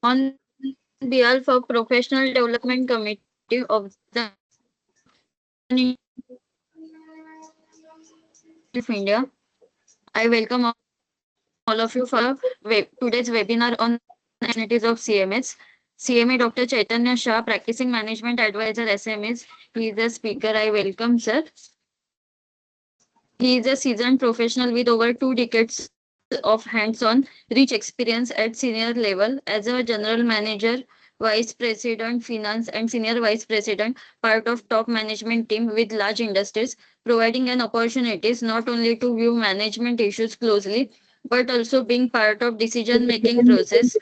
On behalf of Professional Development Committee of the of India, I welcome all of you for today's webinar on opportunities of CMAs. CMA Dr. Chaitanya Shah, Practicing Management Advisor SMEs. He is a speaker. I welcome, sir. He is a seasoned professional with over 2 decades of hands-on rich experience at senior level as a general manager, vice president, finance, and senior vice president, part of top management team with large industries, providing an opportunities not only to view management issues closely, but also being part of decision-making process.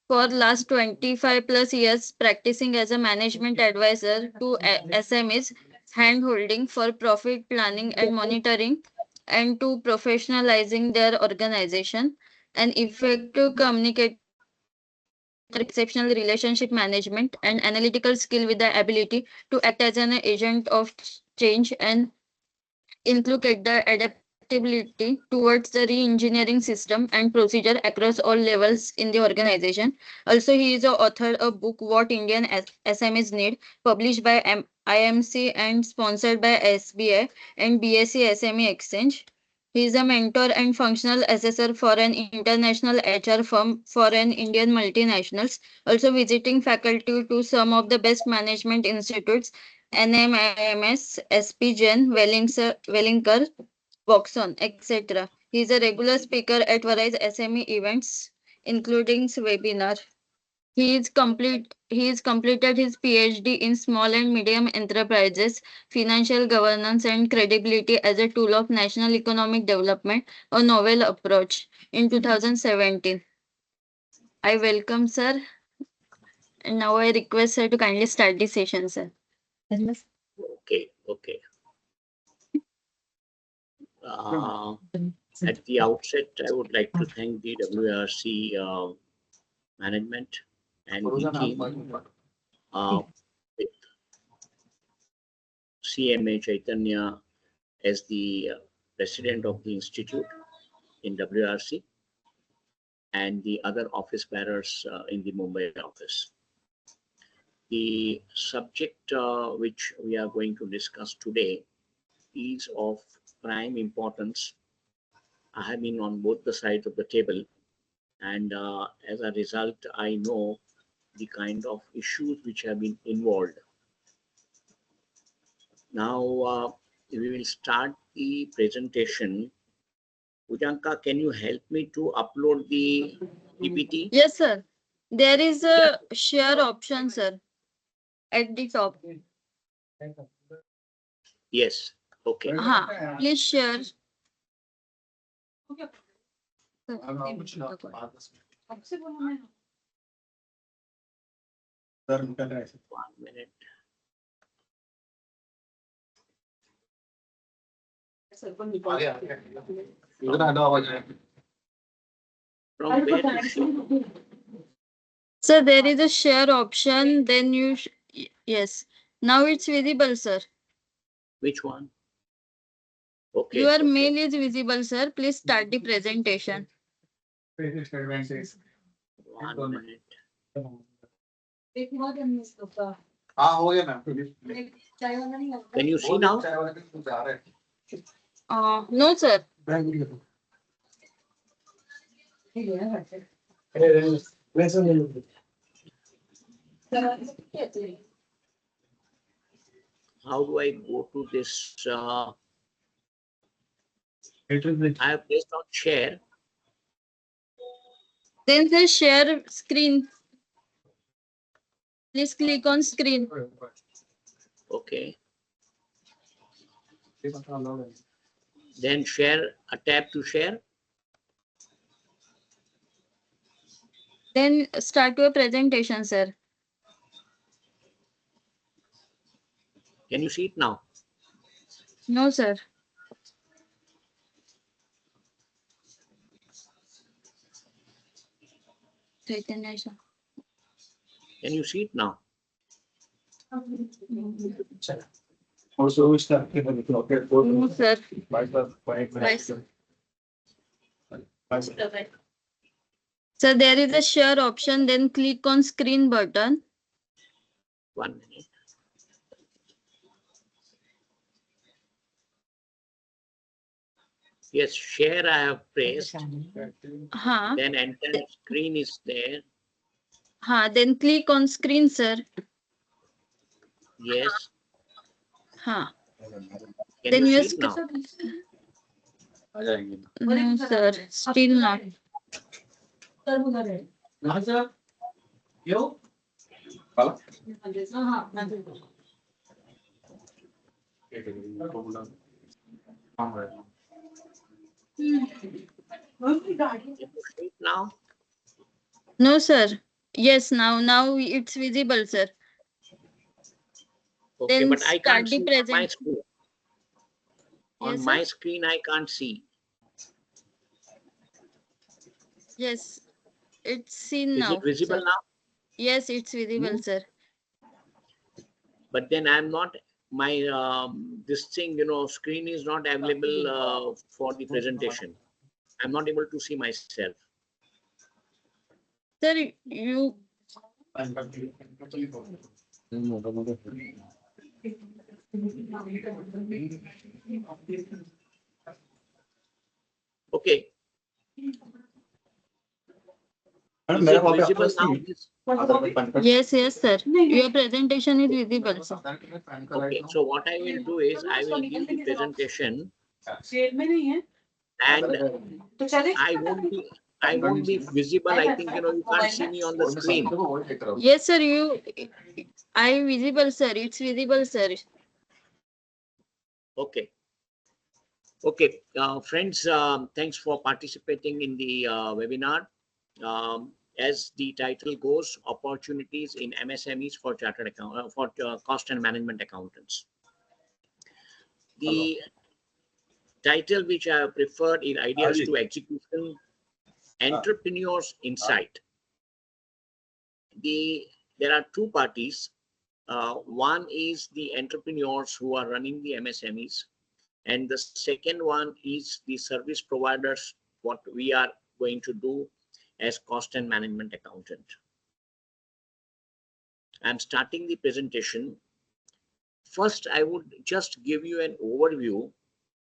For last 25 plus years, practicing as a management advisor to SMEs, hand holding for profit planning and monitoring, and to professionalizing their organization, and effective communicator, exceptional relationship management, and analytical skill with the ability to act as an agent of change and include the adaptability towards the re-engineering system and procedure across all levels in the organization. Also, he is the author of book What Indian SMEs Need, published by IMC and sponsored by SBI and BSc SME Exchange. He is a mentor and functional assessor for an international HR firm for an Indian multinationals, also visiting faculty to some of the best management institutes NMIMS, SP Jain, Wellinger, Voxon, etc. He is a regular speaker at various SME events, including webinar. He is completed his PhD in small and medium enterprises, financial governance and credibility as a tool of national economic development, a novel approach in 2017. I welcome sir, and now I request sir to kindly start the session, sir. Okay. At the outset, I would like to thank the WRC management and the team with CMA Chaitanya as the president of the institute in WRC and the other office bearers in the Mumbai office. The subject which we are going to discuss today is of prime importance. I have been on both the sides of the table, and as a result, I know the kind of issues which have been involved. Now, we will start the presentation. Pujanka, can you help me to upload the PPT? Yes, sir. There is a share option, sir, at the top. Yes. Okay. Please share. One minute. From where to show? Sir, there is a share option. Then you, yes. Now it's visible, sir. Which one? Okay. Your mail is visible, sir. Please start the presentation. 1 minute. Can you see now? No, sir. How do I go to this? I have placed on share. Then say share screen. Please click on screen. Okay. Then share, a tab to share. Then start your presentation, sir. Can you see it now? No, sir. Can you see it now? Also, no, sir. So there is a share option, then click on screen button. 1 minute. Yes, share I have pressed. हाँ. Then entire screen is there. हाँ, then click on screen, sir. Yes. हाँ. Can Then you you see it now? No, sir, still not. Can you see it now? No, sir. Yes, now it's visible, sir. Okay, Then but I can't start the see on my present. screen. On Yes, sir. my screen, I can't see. Yes, it's seen Is it now, visible sir. now? Yes, it's visible, sir. But then I'm not, my this thing, screen is not available for the presentation. I'm not able to see myself. Sir, you Okay. Is it visible now? yes, sir. Your presentation is visible, sir. Okay, so what I will do is I will give the presentation and I won't be visible. I think you can't see me on the screen. Yes, sir. I visible, sir. It's visible, sir. Okay. Okay, friends, thanks for participating in the webinar. As the title goes, opportunities in MSMEs for chartered account for cost and management accountants. The title which I have preferred is Ideas to Execution, Entrepreneurs Insight. There are two parties. One is the entrepreneurs who are running the MSMEs, and the second one is the service providers, what we are going to do as cost and management accountant. I'm starting the presentation. First, I would just give you an overview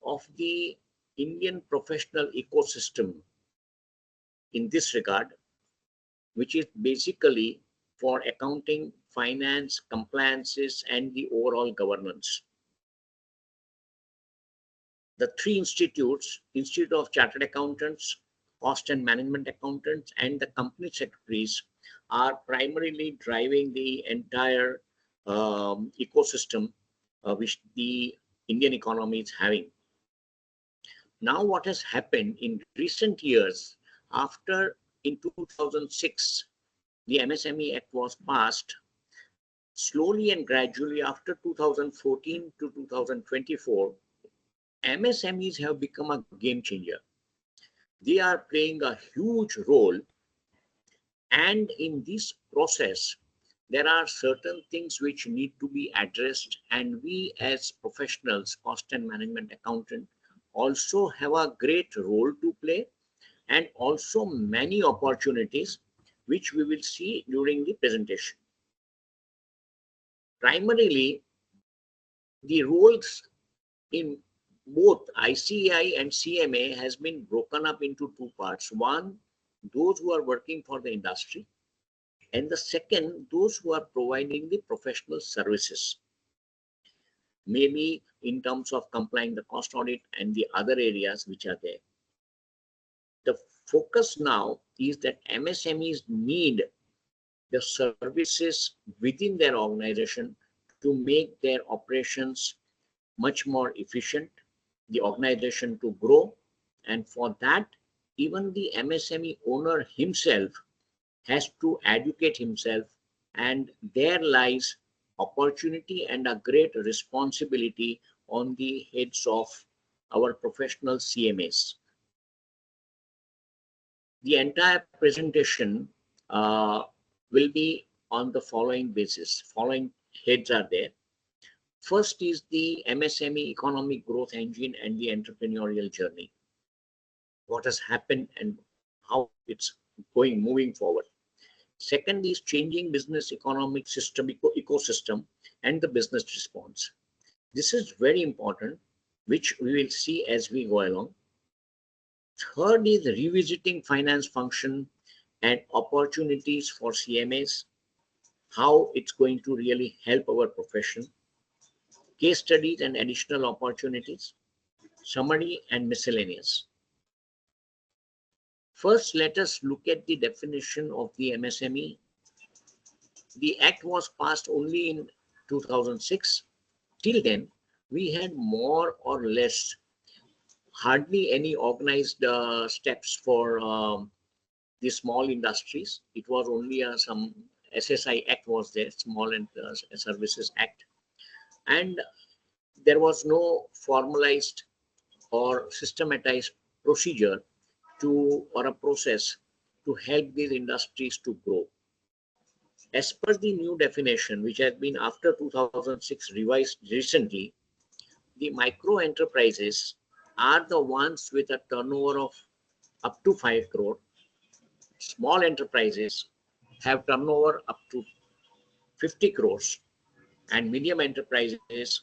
of the Indian professional ecosystem in this regard, which is basically for accounting, finance, compliances, and the overall governance. The three institutes, Institute of Chartered Accountants, Cost and Management Accountants, and the company secretaries are primarily driving the entire ecosystem which the Indian economy is having. Now, what has happened in recent years, after in 2006, the MSME Act was passed, slowly and gradually after 2014 to 2024, MSMEs have become a game changer. They are playing a huge role, and in this process, there are certain things which need to be addressed, and we as professionals, cost and management accountant, also have a great role to play, and also many opportunities which we will see during the presentation. Primarily, the roles in both ICAI and CMA has been broken up into two parts. One, those who are working for the industry, and the second, those who are providing the professional services, maybe in terms of complying the cost audit and the other areas which are there. The focus now is that MSMEs need the services within their organization to make their operations much more efficient, the organization to grow, and for that, even the MSME owner himself has to educate himself, and there lies opportunity and a great responsibility on the heads of our professional CMAs. The entire presentation will be on the following basis. Following heads are there. First is the MSME economic growth engine and the entrepreneurial journey. What has happened and how it's moving forward. Second is changing business economic system, ecosystem, and the business response. This is very important, which we will see as we go along. Third is revisiting finance function and opportunities for CMAs, how it's going to really help our profession. Case studies and additional opportunities, summary and miscellaneous. First, let us look at the definition of the MSME. The Act was passed only in 2006. Till then, we had more or less hardly any organized steps for the small industries. It was only some SSI Act was there, Small and Services Act. And there was no formalized or systematized procedure or a process to help these industries to grow. As per the new definition, which has been after 2006 revised recently, the micro enterprises are the ones with a turnover of up to 5 crore. Small enterprises have turnover up to 50 crores, and medium enterprises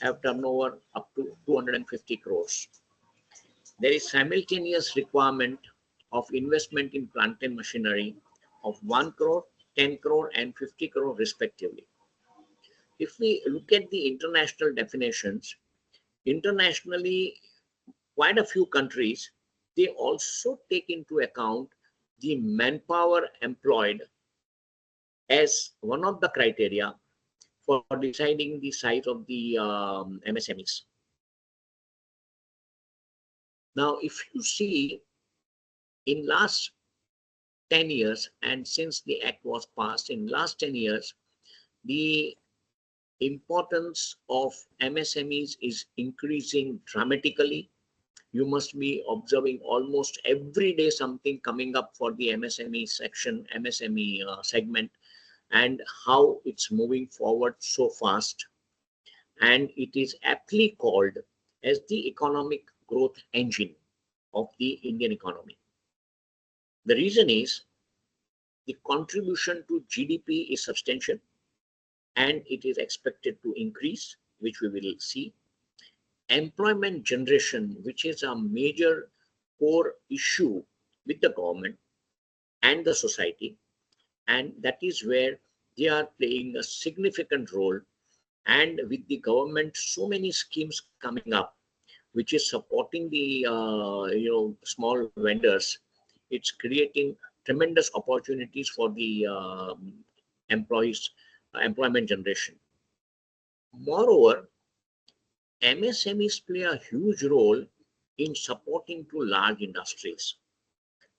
have turnover up to 250 crores. There is simultaneous requirement of investment in plant and machinery of 1 crore, 10 crore, and 50 crore respectively. If we look at the international definitions, internationally, quite a few countries, they also take into account the manpower employed as one of the criteria for deciding the size of the MSMEs. Now, if you see in last 10 years, and since the Act was passed, in last 10 years, the importance of MSMEs is increasing dramatically. You must be observing almost every day something coming up for the MSME section, MSME segment, and how it's moving forward so fast. And it is aptly called as the economic growth engine of the Indian economy. The reason is the contribution to GDP is substantial and it is expected to increase, which we will see. Employment generation, which is a major core issue with the government and the society, and that is where they are playing a significant role. And with the government, so many schemes coming up, which is supporting the small vendors, it's creating tremendous opportunities for the employment generation. Moreover, MSMEs play a huge role in supporting to large industries.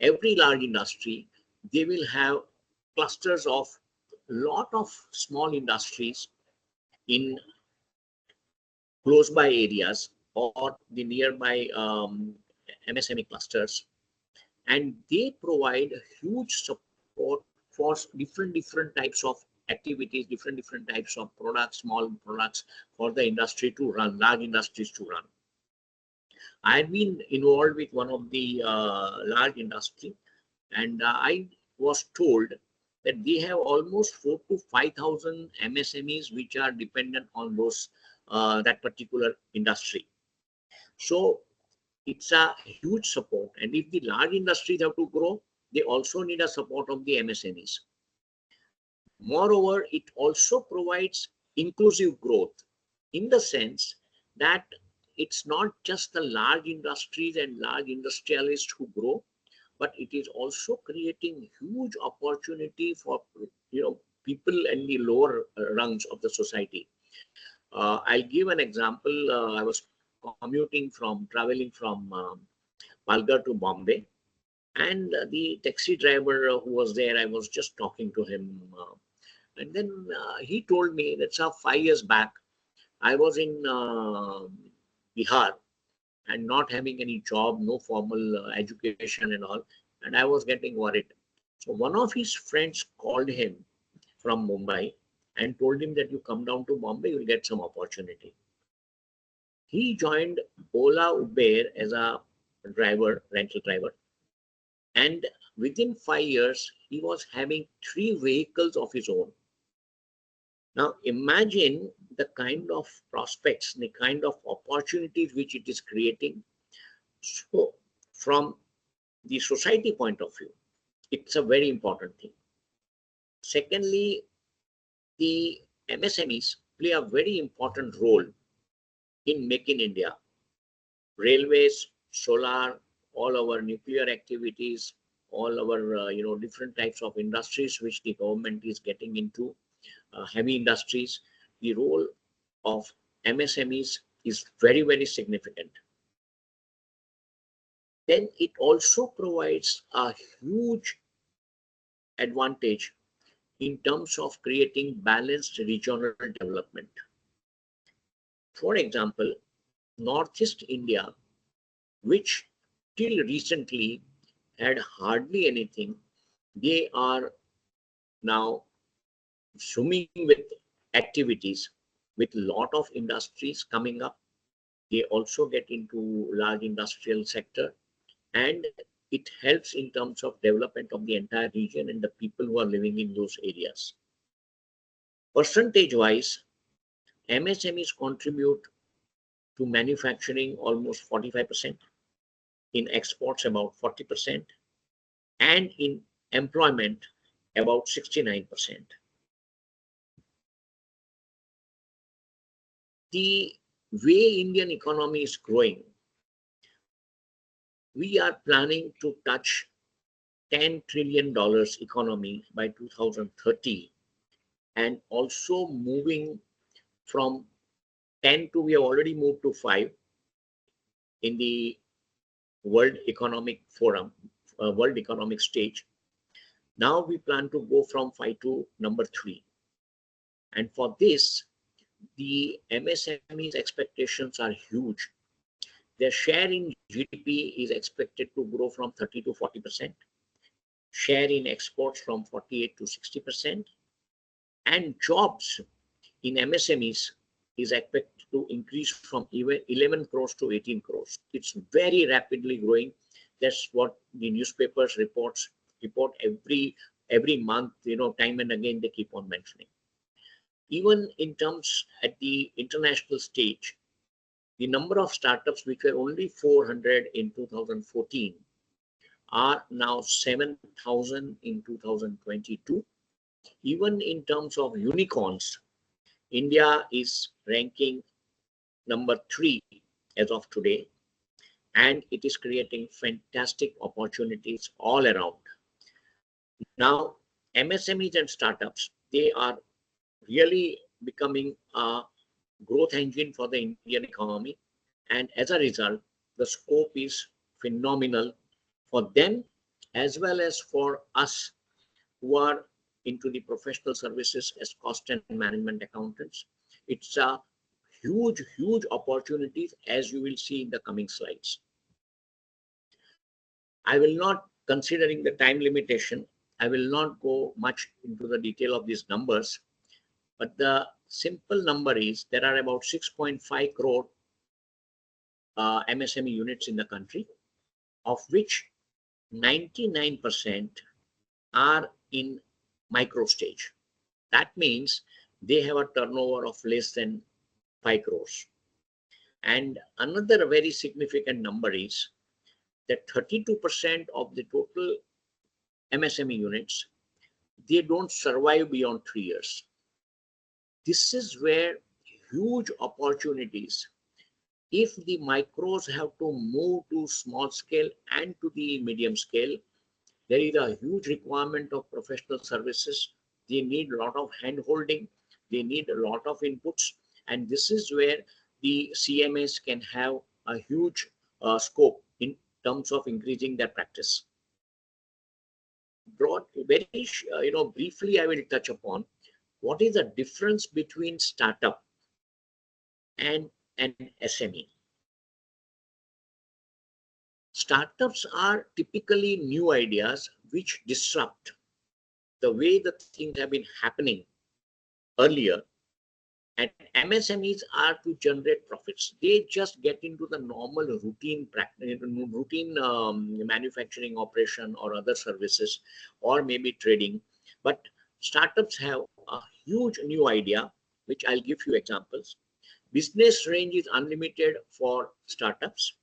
Every large industry, they will have clusters of lot of small industries in close by areas or the nearby MSME clusters, and they provide huge support for different types of activities, different types of products, small products for the industry to run, large industries to run. I've been involved with one of the large industry, and I was told that they have almost 4,000 to 5,000 MSMEs which are dependent on those that particular industry. So it's a huge support, and if the large industries have to grow, they also need a support of the MSMEs. Moreover, it also provides inclusive growth in the sense that it's not just the large industries and large industrialists who grow, but it is also creating huge opportunity for people in the lower rungs of the society. I'll give an example. I was traveling from Palghar to Bombay, and the taxi driver who was there, I was just talking to him, and then he told me that 5 years back, I was in Bihar and not having any job, no formal education and all, and I was getting worried. So one of his friends called him from Mumbai and told him that you come down to Bombay, you'll get some opportunity. He joined Ola Uber as a rental driver, And within 5 years, he was having 3 vehicles of his own. Now imagine the kind of prospects, the kind of opportunities which it is creating. So from the society point of view, it's a very important thing. Secondly, the MSMEs play a very important role in Make in India. Railways, solar, all our nuclear activities, all our different types of industries which the government is getting into, heavy industries. The role of MSMEs is very, very significant. Then it also provides a huge advantage in terms of creating balanced regional development. For example, Northeast India, which till recently had hardly anything, they are now swimming with activities, with a lot of industries coming up. They also get into large industrial sector, and it helps in terms of development of the entire region and the people who are living in those areas. Percentage wise, MSMEs contribute to manufacturing almost 45%, in exports about 40%, and in employment about 69%. The way Indian economy is growing, we are planning to touch $10 trillion economy by 2030, and also moving from 10 to, we have already moved to 5 in the World Economic Forum, World Economic Stage. Now we plan to go from 5 to number 3. And for this, the MSME's expectations are huge. Their share in GDP is expected to grow from 30 to 40%, share in exports from 48 to 60%, and jobs in MSMEs is expected to increase from 11 crores to 18 crores. It's very rapidly growing. That's what the newspapers report every month, time and again they keep on mentioning. Even in terms at the international stage, the number of startups which were only 400 in 2014 are now 7,000 in 2022. Even in terms of unicorns, India is ranking number 3 as of today, and it is creating fantastic opportunities all around. Now, MSMEs and startups, they are really becoming a growth engine for the Indian economy, and as a result, the scope is phenomenal for them as well as for us who are into the professional services as cost and management accountants. It's a huge opportunities, as you will see in the coming slides. I will not, considering the time limitation, I will not go much into the detail of these numbers, but the simple number is there are about 6.5 crore MSME units in the country, of which 99% are in micro stage. That means they have a turnover of less than 5 crores. And another very significant number is that 32% of the total MSME units, they don't survive beyond 3 years. This is where huge opportunities, if the micros have to move to small scale and to the medium scale, there is a huge requirement of professional services. They need a lot of hand holding, they need a lot of inputs, and this is where the CMAs can have a huge scope in terms of increasing their practice. Very briefly, I will touch upon what is the difference between startup and an SME. Startups are typically new ideas which disrupt the way the things have been happening earlier, And MSMEs are to generate profits. They just get into the normal routine manufacturing operation or other services, or maybe trading. But startups have a huge new idea, which I'll give you examples. Business range is unlimited for startups.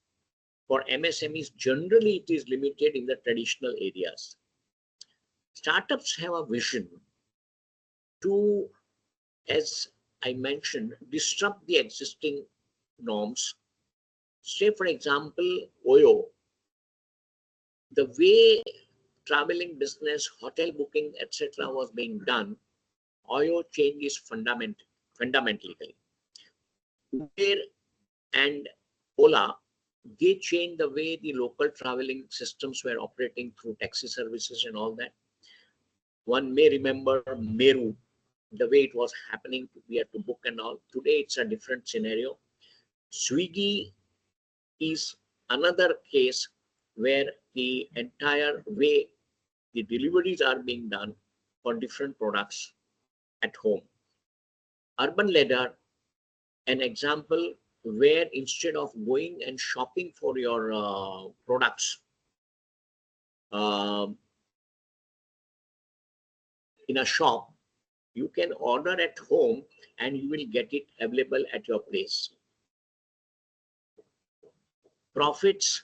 For MSMEs, generally it is limited in the traditional areas. Startups have a vision to, as I mentioned, disrupt the existing norms. Say, for example, OYO, the way traveling business, hotel booking, etc., was being done, OYO changes fundamentally. Uber and Ola, they changed the way the local traveling systems were operating through taxi services and all that. One may remember Meru, the way it was happening, we had to book and all. Today, it's a different scenario. Swiggy is another case where the entire way the deliveries are being done for different products at home. Urban Ladder, an example where instead of going and shopping for your products uh, in a shop, you can order at home and you will get it available at your place. Profits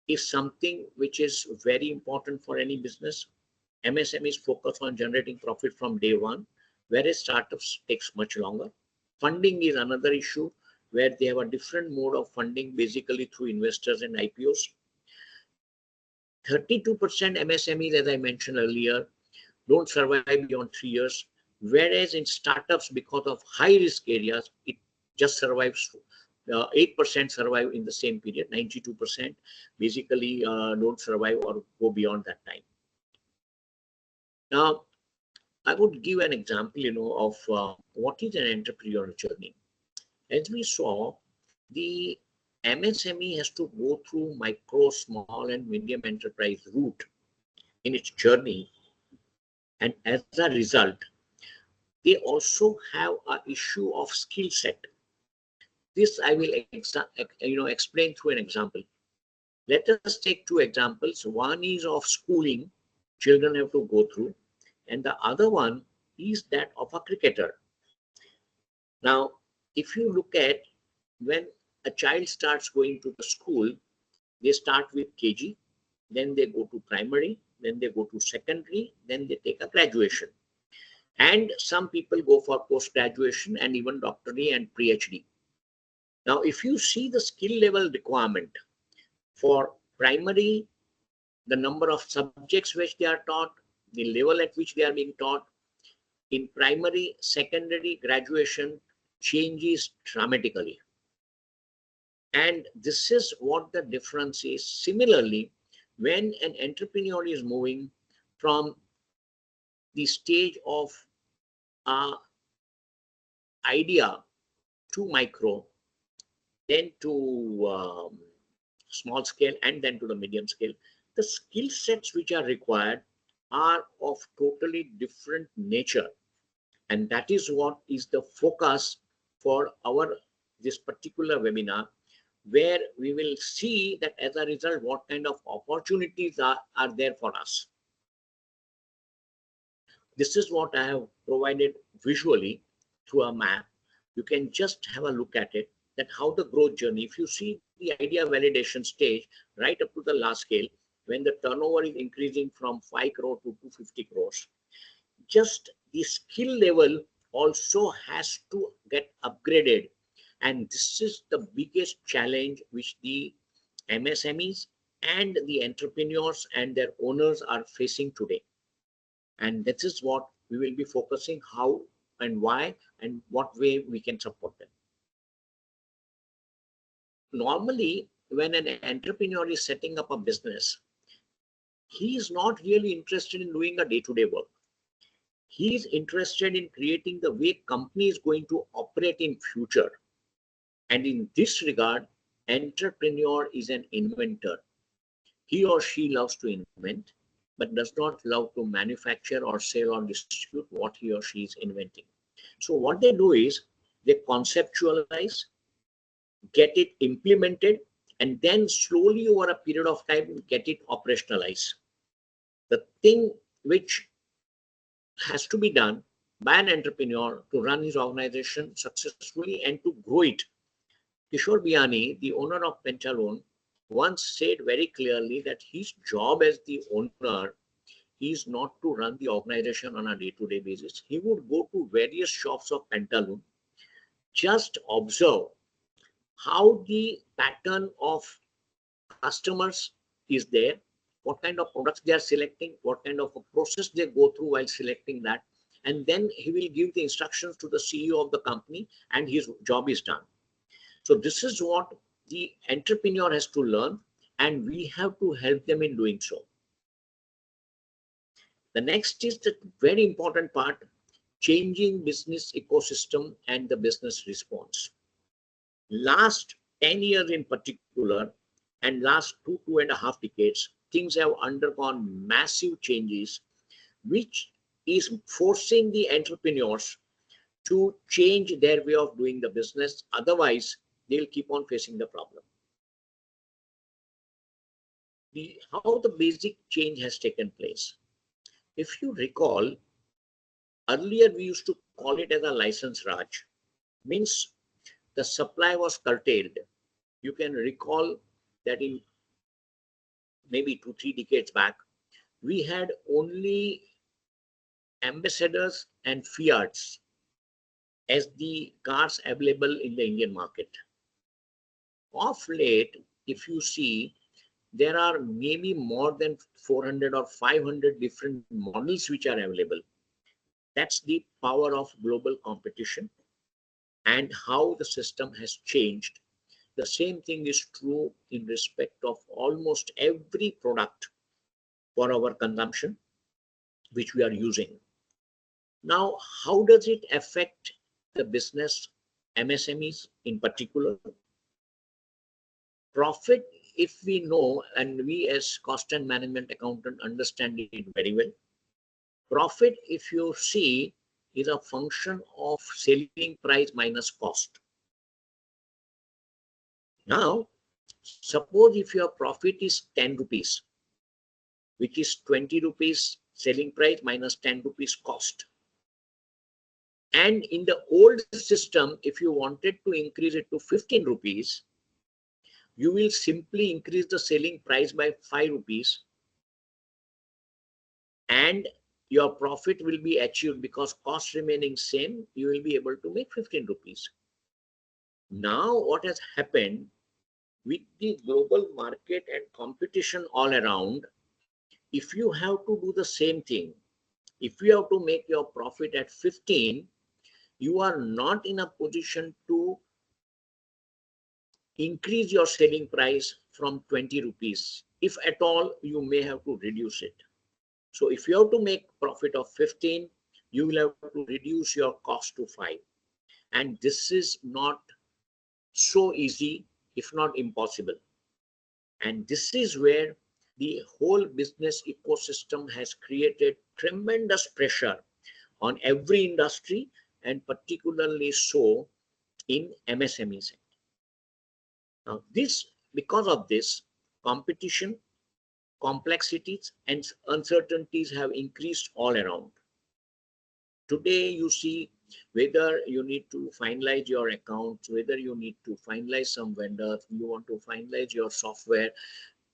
is something which is very important for any business. MSMEs focus on generating profit from day one, whereas startups takes much longer. Funding is another issue where they have a different mode of funding, basically through investors and IPOs. 32% MSMEs, as I mentioned earlier, don't survive beyond 3 years, whereas in startups, because of high risk areas, it just survives. 8% survive in the same period. 92% basically don't survive or go beyond that time. Now, I would give an example, of what is an entrepreneurial journey. As we saw, the MSME has to go through micro, small, and medium enterprise route in its journey, and as a result, they also have an issue of skill set. This I will explain through an example. Let us take two examples. One is of schooling, children have to go through, and the other one is that of a cricketer. Now, if you look at when a child starts going to the school, they start with KG, then they go to primary, then they go to secondary, then they take a graduation. And some people go for post-graduation and even doctorate and PhD. Now, if you see the skill level requirement for primary, the number of subjects which they are taught, the level at which they are being taught, in primary, secondary, graduation changes dramatically. And this is what the difference is. Similarly, when an entrepreneur is moving from the stage of idea to micro, then to small scale, and then to the medium scale, the skill sets which are required are of totally different nature. And that is what is the focus for our this particular webinar, where we will see that as a result, what kind of opportunities are there for us. This is what I have provided visually through a map. You can just have a look at it, that how the growth journey, if you see the idea validation stage right up to the last scale, when the turnover is increasing from 5 crore to 250 crores, just the skill level also has to get upgraded. And this is the biggest challenge which the MSMEs and the entrepreneurs and their owners are facing today. And this is what we will be focusing, how and why and what way we can support them. Normally, when an entrepreneur is setting up a business, he is not really interested in doing a day-to-day work. He is interested in creating the way company is going to operate in future. And in this regard, entrepreneur is an inventor. He or she loves to invent, but does not love to manufacture or sell or distribute what he or she is inventing. So what they do is, They conceptualize, get it implemented, and then slowly over a period of time get it operationalized. The thing which has to be done by an entrepreneur to run his organization successfully and to grow it. Kishore Biani, the owner of Pantaloon, once said very clearly that his job as the owner is not to run the organization on a day-to-day basis. He would go to various shops of Pantaloon, just observe how the pattern of customers is there, what kind of products they are selecting, what kind of a process they go through while selecting that, and then he will give the instructions to the CEO of the company and his job is done. So this is what the entrepreneur has to learn, and we have to help them in doing so. The next is the very important part, changing business ecosystem and the business response. Last 10 years in particular, and last 2.5 decades, things have undergone massive changes, which is forcing the entrepreneurs to change their way of doing the business. Otherwise, they'll keep on facing the problem. How the basic change has taken place. If you recall, earlier we used to call it as a license Raj, means the supply was curtailed. You can recall that in maybe 2-3 decades back, we had only ambassadors and Fiats as the cars available in the Indian market. Of late, if you see, there are maybe more than 400 or 500 different models which are available. That's the power of global competition and how the system has changed. The same thing is true in respect of almost every product for our consumption, which we are using. Now, how does it affect the business, MSMEs in particular? Profit, if we know, and we as cost and management accountant understand it very well, profit, if you see, is a function of selling price minus cost. Now, suppose if your profit is 10 rupees, which is 20 rupees selling price minus 10 rupees cost. And in the old system, if you wanted to increase it to 15 rupees, you will simply increase the selling price by 5 rupees and your profit will be achieved because cost remaining same, you will be able to make 15 rupees. Now, what has happened with the global market and competition all around, if you have to do the same thing, if you have to make your profit at 15, you are not in a position to increase your selling price from 20 rupees. If at all, you may have to reduce it. So if you have to make profit of 15, you will have to reduce your cost to 5. And this is not so easy, if not impossible. And this is where the whole business ecosystem has created tremendous pressure on every industry, and particularly so in MSME sector. Now, because of this, competition, complexities, and uncertainties have increased all around. Today, you see whether you need to finalize your accounts, whether you need to finalize some vendors, you want to finalize your software.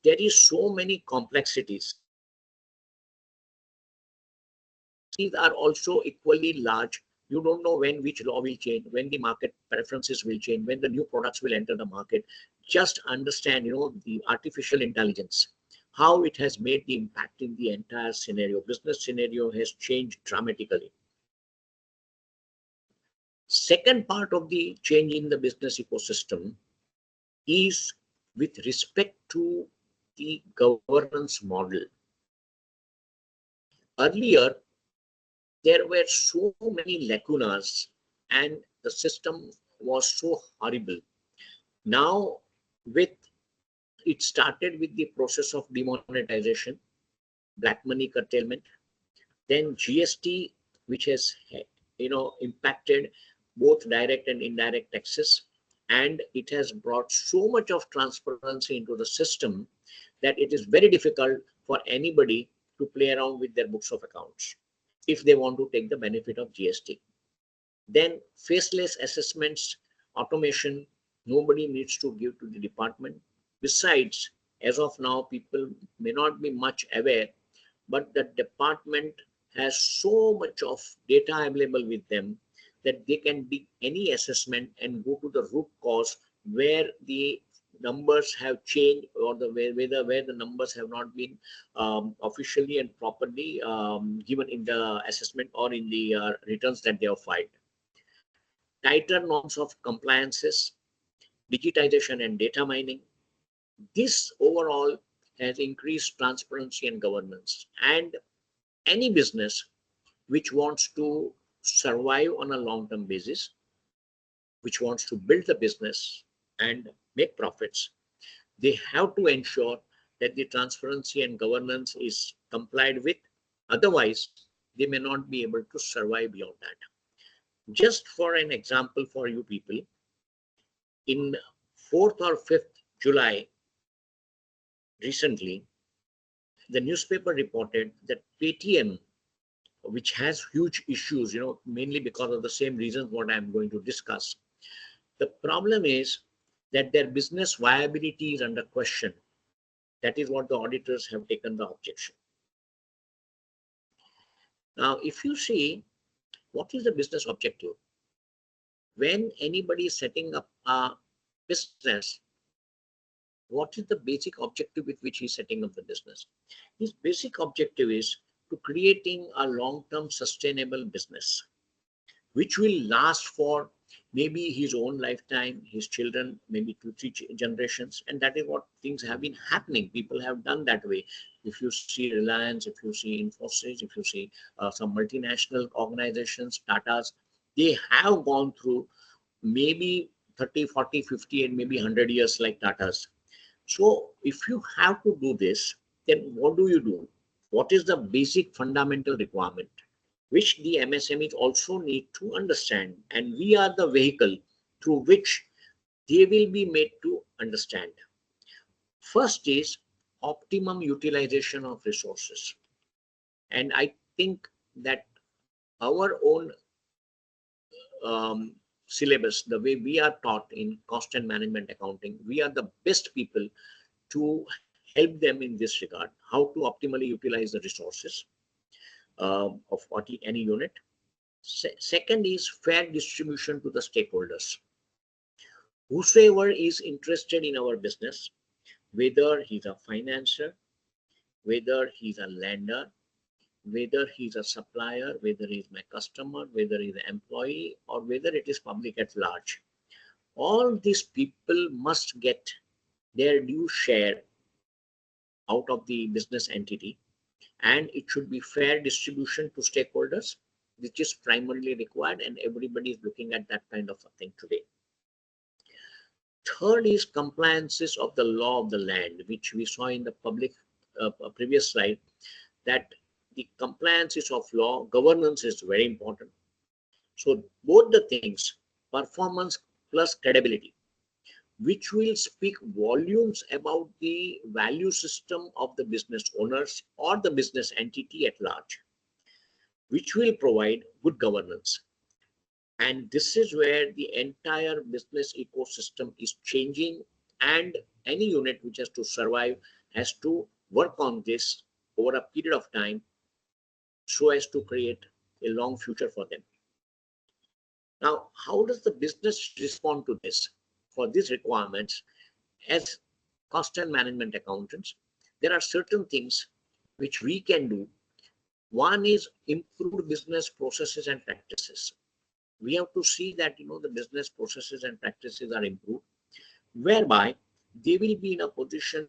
There is so many complexities. These are also equally large. You don't know when which law will change, when the market preferences will change, when the new products will enter the market. Just understand, the artificial intelligence, how it has made the impact in the entire scenario. Business scenario has changed dramatically. Second part of the change in the business ecosystem is with respect to the governance model. Earlier, there were so many lacunas and the system was so horrible. Now, it started with the process of demonetization, black money curtailment, then GST, which has impacted both direct and indirect taxes, and it has brought so much of transparency into the system that it is very difficult for anybody to play around with their books of accounts if they want to take the benefit of GST. Then faceless assessments, automation, nobody needs to give to the department. Besides, as of now, people may not be much aware, but the department has so much of data available with them that they can dig any assessment and go to the root cause where the numbers have changed, or the where the numbers have not been officially and properly given in the assessment or in the returns that they have filed. Tighter norms of compliances, digitization and data mining. This overall has increased transparency and governance. And any business which wants to survive on a long-term basis, which wants to build the business and make profits, they have to ensure that the transparency and governance is complied with. Otherwise, they may not be able to survive beyond that. Just for an example for you people, in 4th or 5th July, recently, the newspaper reported that Paytm, which has huge issues, mainly because of the same reasons what I'm going to discuss. The problem is that their business viability is under question. That is what the auditors have taken the objection. Now, if you see, what is the business objective? When anybody is setting up a business, what is the basic objective with which he's setting up the business? His basic objective is to creating a long-term sustainable business, which will last for maybe his own lifetime, his children, maybe 2-3 generations. And that is what things have been happening. People have done that way. If you see Reliance, if you see Infosys, if you see some multinational organizations, Tatas, they have gone through maybe 30, 40, 50, and maybe 100 years like Tatas. So if you have to do this, then what do? What is the basic fundamental requirement, which the MSMEs also need to understand? And we are the vehicle through which they will be made to understand. First is optimum utilization of resources. And I think that our own syllabus, the way we are taught in cost and management accounting, we are the best people to help them in this regard, how to optimally utilize the resources of any unit. Second is fair distribution to the stakeholders. Whosoever is interested in our business, whether he's a financer, whether he's a lender, whether he's a supplier, whether he's my customer, whether he's an employee, or whether it is public at large, all these people must get their due share out of the business entity, and it should be fair distribution to stakeholders, which is primarily required, and everybody is looking at that kind of a thing today. Third is compliances of the law of the land, which we saw in the public previous slide, that the compliances of law, governance is very important. So both the things, performance plus credibility, which will speak volumes about the value system of the business owners or the business entity at large, which will provide good governance. And this is where the entire business ecosystem is changing, and any unit which has to survive has to work on this over a period of time so as to create a long future for them. Now, how does the business respond to this? For these requirements, as cost and management accountants, there are certain things which we can do. One is improved business processes and practices. We have to see that the business processes and practices are improved, whereby they will be in a position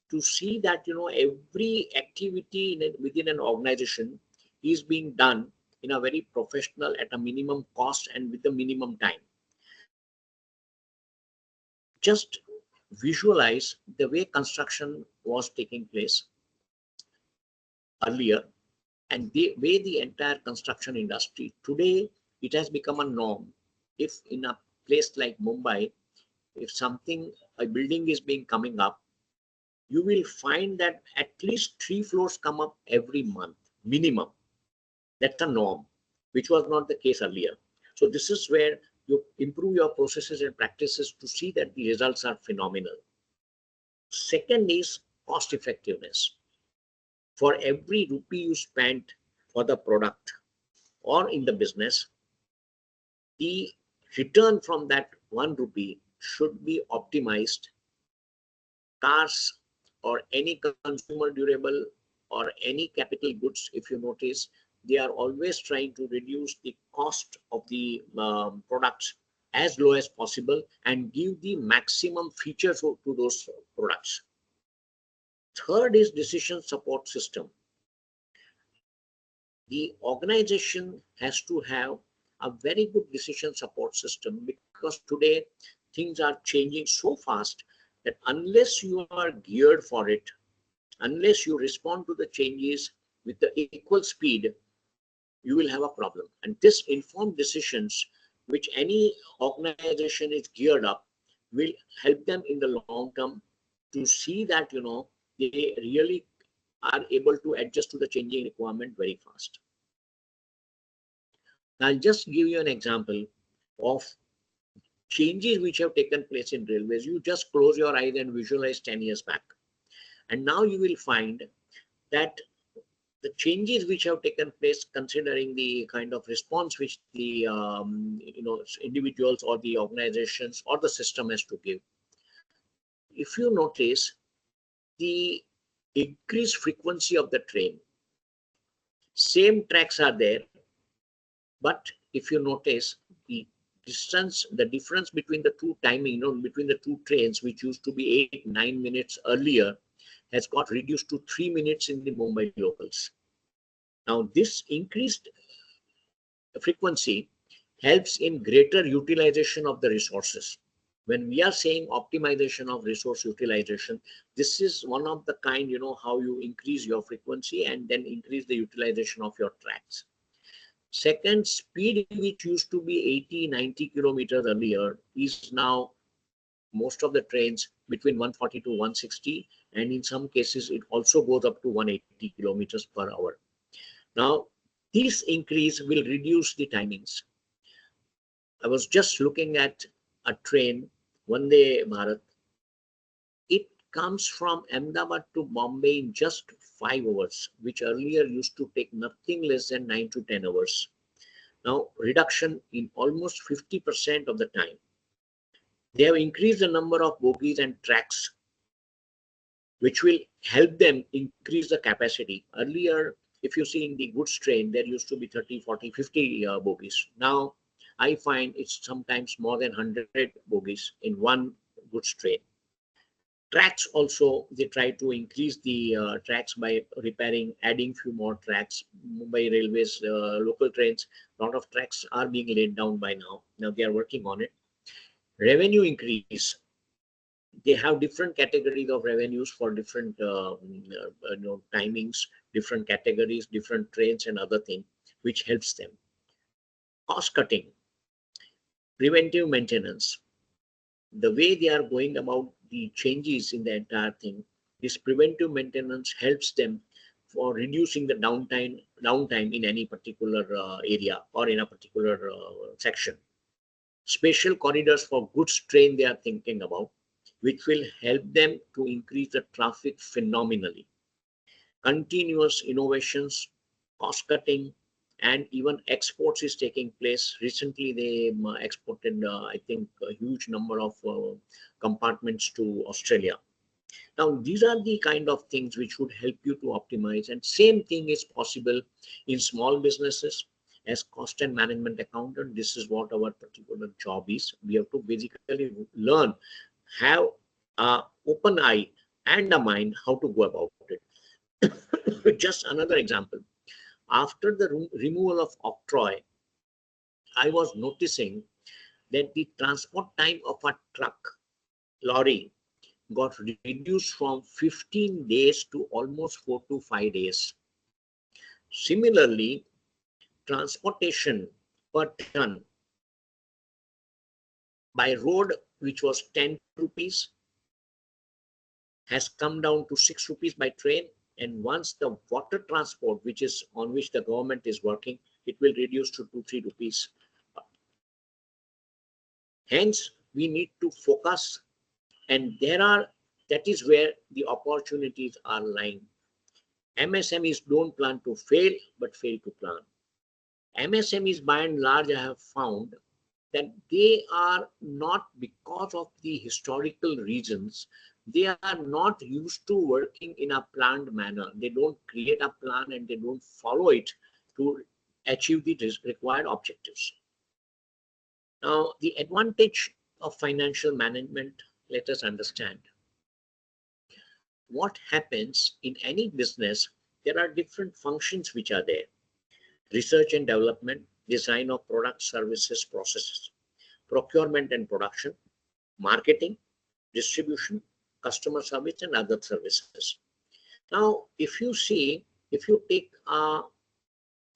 to see that every activity within an organization is being done in a very professional, at a minimum cost and with the minimum time. Just visualize the way construction was taking place earlier and the way the entire construction industry today, it has become a norm. if in a place like Mumbai, if a building is being coming up, you will find that at least 3 floors come up every month, minimum. That's a norm, which was not the case earlier. So this is where you improve your processes and practices to see that the results are phenomenal. Second is cost effectiveness. For every rupee you spent for the product or in the business, the return from that 1 rupee should be optimized. Cars or any consumer durable or any capital goods, if you notice, they are always trying to reduce the cost of the products as low as possible and give the maximum features to those products. Third is decision support system. The organization has to have a very good decision support system, because today things are changing so fast that unless you are geared for it, unless you respond to the changes with the equal speed, you will have a problem. And this informed decisions, which any organization is geared up, will help them in the long term to see that, they really are able to adjust to the changing requirement very fast. I'll just give you an example of changes which have taken place in railways. You just close your eyes and visualize 10 years back. And now you will find that the changes which have taken place, considering the kind of response which the individuals or the organizations or the system has to give. If you notice the increased frequency of the train, same tracks are there, but if you notice the difference between the two timing, between the two trains, which used to be 8-9 minutes earlier, has got reduced to 3 minutes in the Mumbai locals. Now, this increased frequency helps in greater utilization of the resources. When we are saying optimization of resource utilization, this is one of the kind, how you increase your frequency and then increase the utilization of your tracks. Second, speed, which used to be 80-90 kilometers earlier, is now most of the trains between 140 to 160, and in some cases it also goes up to 180 kilometers per hour. Now, this increase will reduce the timings. I was just looking at a train, Vande Bharat. It comes from Ahmedabad to Bombay in just 5 hours, which earlier used to take nothing less than 9 to 10 hours. Now, reduction in almost 50% of the time. They have increased the number of bogies and tracks, which will help them increase the capacity. Earlier, if you see in the goods train, there used to be 30, 40, 50 bogies. Now, I find it's sometimes more than 100 bogies in one goods train. Tracks also, they try to increase the tracks by repairing, adding few more tracks. Mumbai Railways, local trains, a lot of tracks are being laid down by now. Now they are working on it. Revenue increase. They have different categories of revenues for different timings, different categories, different trains and other things, which helps them. Cost cutting, preventive maintenance. The way they are going about the changes in the entire thing, this preventive maintenance helps them for reducing the downtime in any particular area or in a particular section. Special corridors for goods train they are thinking about, which will help them to increase the traffic phenomenally. Continuous innovations, cost cutting, and even exports is taking place. Recently, they exported, I think, a huge number of compartments to Australia. Now, these are the kind of things which would help you to optimize. And same thing is possible in small businesses. As cost and management accountant, this is what our particular job is. We have to basically learn, have an open eye and a mind how to go about it. Just another example. After the removal of octroi, I was noticing that the transport time of a truck, lorry, got reduced from 15 days to almost 4 to 5 days. Similarly, transportation per ton by road, which was 10 rupees, has come down to 6 rupees by train. And once the water transport, which is on which the government is working, it will reduce to 2-3 rupees. Hence, we need to focus, and that is where the opportunities are lying. MSMEs don't plan to fail, but fail to plan. MSMEs, by and large, I have found that they are not, because of the historical reasons, they are not used to working in a planned manner. They don't create a plan and they don't follow it to achieve the required objectives. Now, the advantage of financial management, let us understand. What happens in any business, there are different functions which are there. Research and development, design of products, services, processes, procurement and production, marketing, distribution, customer service, and other services. Now, if you take a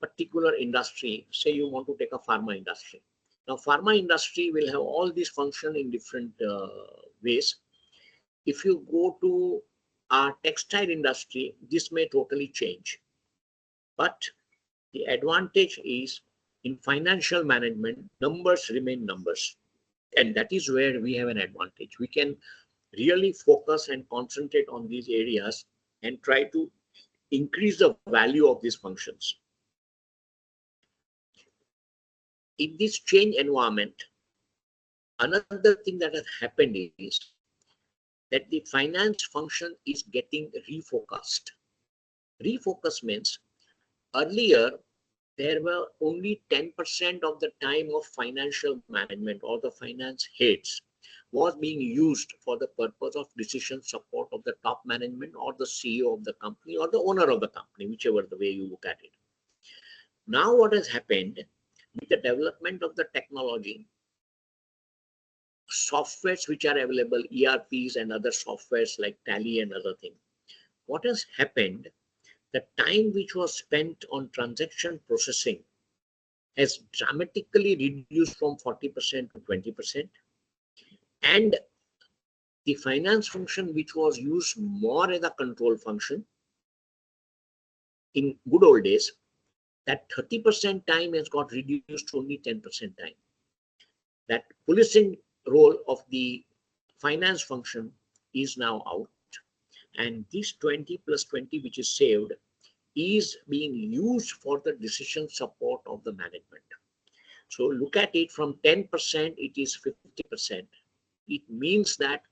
particular industry, say you want to take a pharma industry. Now, pharma industry will have all these functions in different ways. If you go to our textile industry, this may totally change. But the advantage is in financial management, numbers remain numbers. And that is where we have an advantage. We can really focus and concentrate on these areas and try to increase the value of these functions. In this change environment, another thing that has happened is that the finance function is getting refocused. Refocus means earlier there were only 10% of the time of financial management or the finance heads was being used for the purpose of decision support of the top management or the CEO of the company or the owner of the company, whichever the way you look at it. Now what has happened with the development of the technology, softwares which are available, ERPs and other softwares like Tally and other things, what has happened, the time which was spent on transaction processing has dramatically reduced from 40% to 20%. And the finance function, which was used more as a control function in good old days, that 30% time has got reduced to only 10% time. That policing role of the finance function is now out. And this 20 plus 20, which is saved, is being used for the decision support of the management. So look at it, from 10%, it is 50%. It means that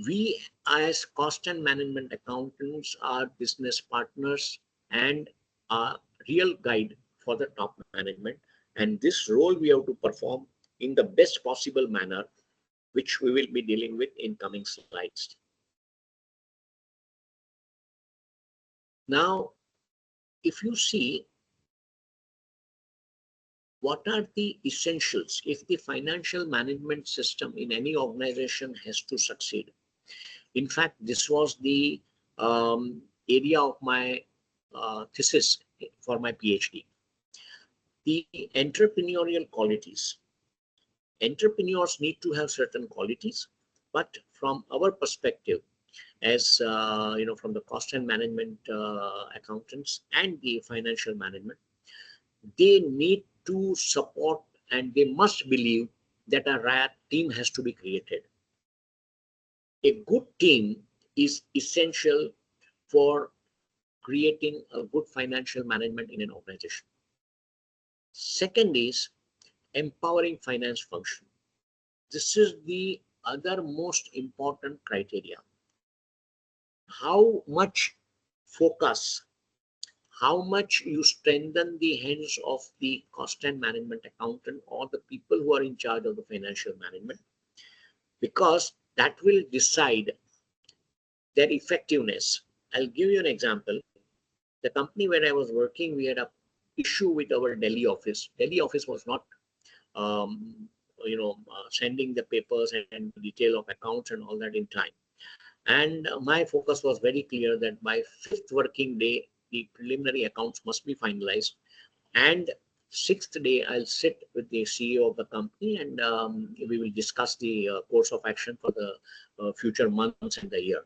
we as cost and management accountants are business partners and a real guide for the top management. And this role we have to perform in the best possible manner, which we will be dealing with in coming slides. Now, if you see, what are the essentials if the financial management system in any organization has to succeed? In fact, this was the area of my thesis for my PhD. The entrepreneurial qualities. Entrepreneurs need to have certain qualities, but from our perspective, as from the cost and management accountants and the financial management, they need to support and they must believe that a right team has to be created. A good team is essential for creating a good financial management in an organization. Second is empowering finance function. This is the other most important criteria. How much focus, how much you strengthen the hands of the cost and management accountant or the people who are in charge of the financial management, because that will decide their effectiveness. I'll give you an example. The company where I was working, we had an issue with our Delhi office. Delhi office was not sending the papers and detail of accounts and all that in time. And my focus was very clear that by 5th working day, the preliminary accounts must be finalized and sixth day, I'll sit with the CEO of the company, and we will discuss the course of action for the future months and the year.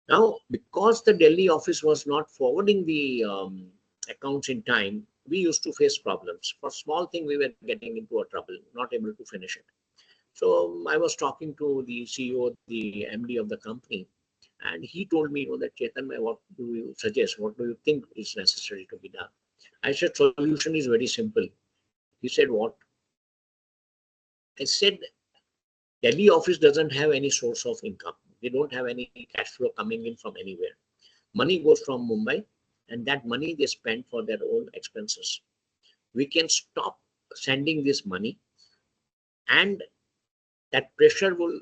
Now, because the Delhi office was not forwarding the accounts in time, we used to face problems. For small thing, we were getting into a trouble, not able to finish it. So I was talking to the CEO, the MD of the company, and he told me, that Chetan, what do you suggest? What do you think is necessary to be done? I said, solution is very simple. He said, what? I said, Delhi office doesn't have any source of income. They don't have any cash flow coming in from anywhere. Money goes from Mumbai, and that money they spend for their own expenses. We can stop sending this money, and that pressure will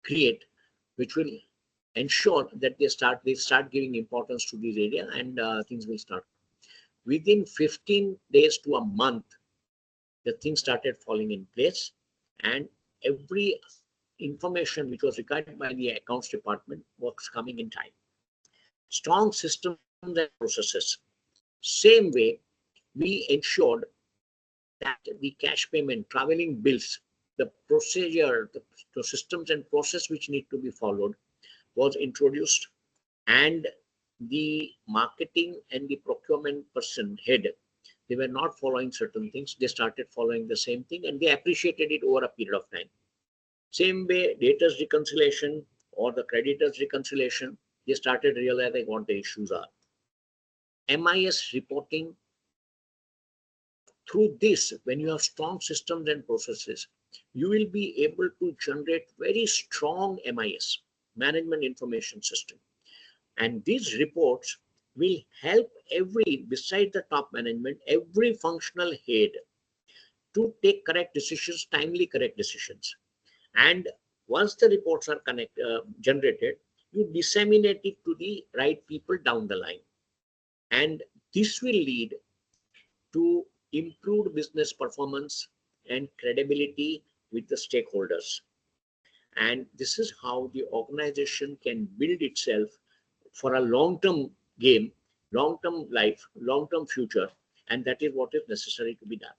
create, which will ensure that they start giving importance to this area, and things will start. Within 15 days to a month, the things started falling in place, and every information which was required by the accounts department was coming in time. Strong systems and processes. Same way, we ensured that the cash payment, traveling bills, the procedure, the systems and process which need to be followed was introduced, and the marketing and the procurement person head, they were not following certain things. They started following the same thing, and they appreciated it over a period of time. Same way, debtors reconciliation or the creditors reconciliation, they started realizing what the issues are. MIS reporting, through this, when you have strong systems and processes, you will be able to generate very strong MIS, management information system. And these reports will help beside the top management, every functional head to take correct decisions, timely correct decisions. And once the reports are generated, you disseminate it to the right people down the line. And this will lead to improved business performance and credibility with the stakeholders. And this is how the organization can build itself for a long-term game, long-term life, long-term future. And that is what is necessary to be done.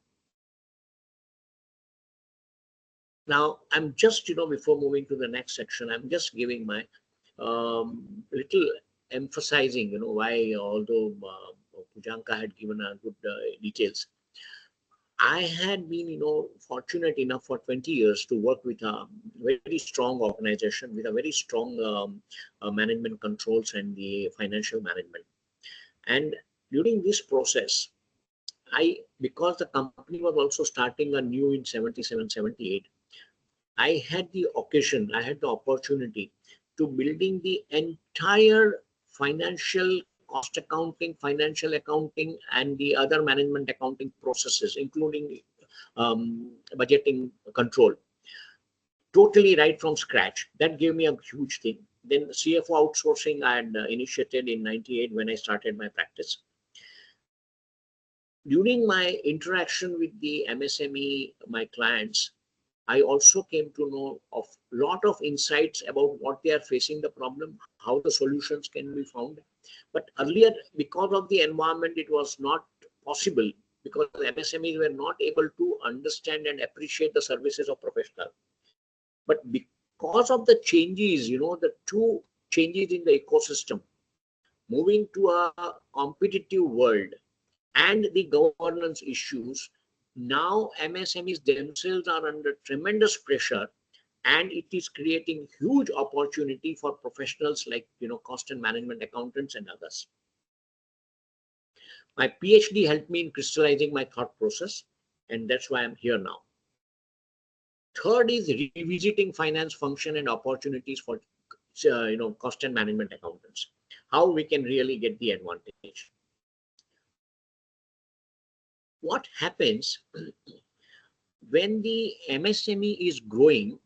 Now, I'm just, before moving to the next section, I'm just giving my little emphasizing, why, although Pujanka had given a good details, I had been, fortunate enough for 20 years to work with a very strong organization with a very strong management controls and the financial management. And during this process, because the company was also starting anew in 77, 78, I had the opportunity to building the entire financial cost accounting, financial accounting, and the other management accounting processes, including budgeting control, totally right from scratch. That gave me a huge thing. Then CFO outsourcing I had initiated in 98 when I started my practice. During my interaction with the MSME, my clients, I also came to know of a lot of insights about what they are facing the problem, how the solutions can be found. But earlier, because of the environment, it was not possible, because MSMEs were not able to understand and appreciate the services of professional. But because of the changes, the two changes in the ecosystem, moving to a competitive world and the governance issues, now MSMEs themselves are under tremendous pressure, and it is creating huge opportunity for professionals like, cost and management accountants and others. My PhD helped me in crystallizing my thought process, and that's why I'm here now. Third is revisiting finance function and opportunities for, cost and management accountants, how we can really get the advantage. What happens when the MSME is growing?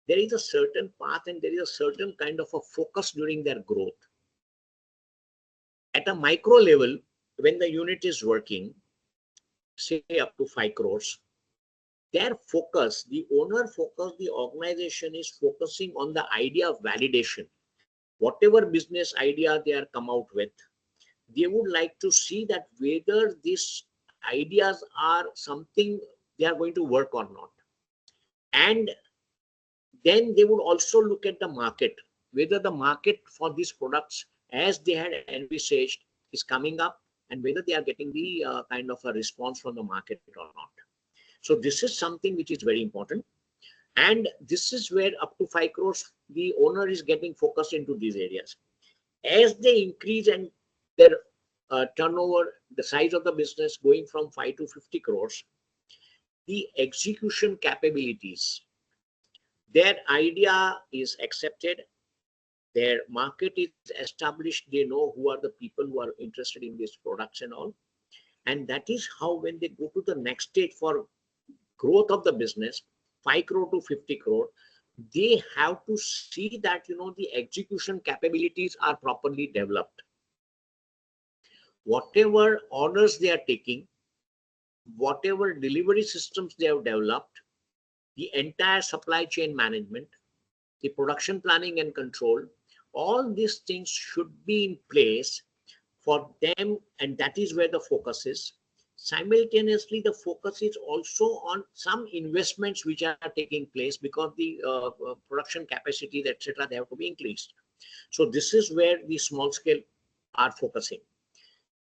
There is a certain path and there is a certain kind of a focus during their growth. At a micro level, when the unit is working, say up to 5 crores, their focus, the owner focus, the organization is focusing on the idea of validation. Whatever business idea they are come out with, they would like to see that whether this ideas are something they are going to work or not. And then they would also look at the market, whether the market for these products as they had envisaged is coming up, and whether they are getting the kind of a response from the market or not. So this is something which is very important. And this is where up to 5 crores, the owner is getting focused into these areas. As they increase and their turnover, the size of the business going from 5 to 50 crores, the execution capabilities, their idea is accepted, their market is established, they know who are the people who are interested in these products and all. And that is how, when they go to the next stage for growth of the business, 5 crore to 50 crore, they have to see that the execution capabilities are properly developed. Whatever orders they are taking, whatever delivery systems they have developed, the entire supply chain management, the production planning and control, all these things should be in place for them, and that is where the focus is. Simultaneously, the focus is also on some investments which are taking place, because the production capacities, etc., they have to be increased. So this is where the small scale are focusing.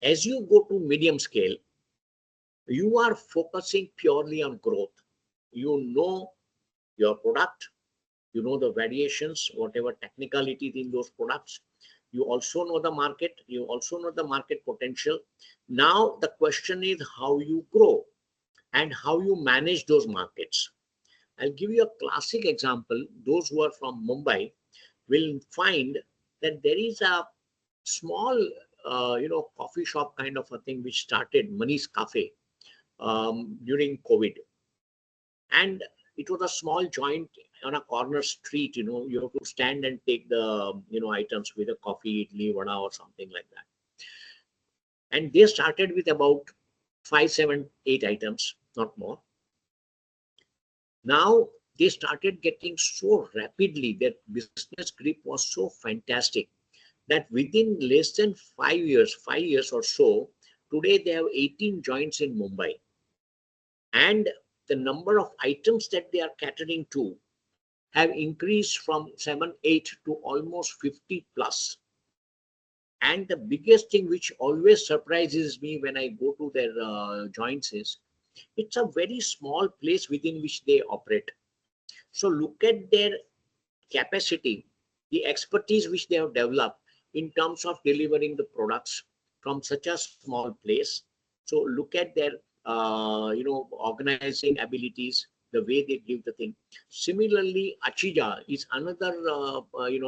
As you go to medium scale, you are focusing purely on growth. You know your product, you know the variations, whatever technicalities in those products. You also know the market, you also know the market potential. Now the question is how you grow and how you manage those markets. I'll give you a classic example. Those who are from Mumbai will find that there is a small coffee shop kind of a thing which started, Mani's Cafe, during COVID. And it was a small joint on a corner street. You have to stand and take the items with a coffee, idli, vada or something like that. And they started with about 5, 7, 8 items, not more. Now they started getting so rapidly, that business grip was so fantastic, that within less than 5 years or so, today they have 18 joints in Mumbai. And the number of items that they are catering to have increased from 7, 8 to almost 50 plus. And the biggest thing which always surprises me when I go to their joints is, it's a very small place within which they operate. So look at their capacity, the expertise which they have developed in terms of delivering the products from such a small place. So look at their organizing abilities, the way they give the thing. Similarly, Achija is another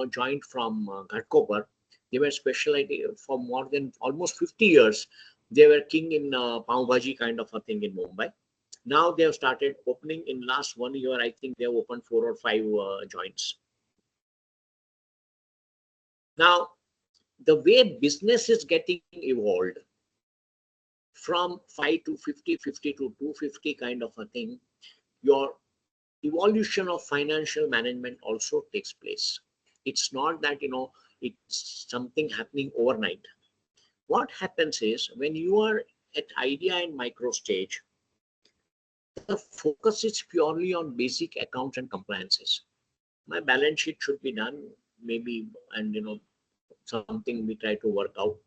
joint from Ghatkopar. They were specialized for more than almost 50 years. They were king in pav bhaji kind of a thing in Mumbai. Now they have started opening. In last 1 year, I think they have opened 4 or 5 joints. Now, the way business is getting evolved from 5 to 50, 50 to 250 kind of a thing, your evolution of financial management also takes place. It's not that, it's something happening overnight. What happens is, when you are at idea and micro stage, the focus is purely on basic accounts and compliances. My balance sheet should be done, maybe, and something we try to work out.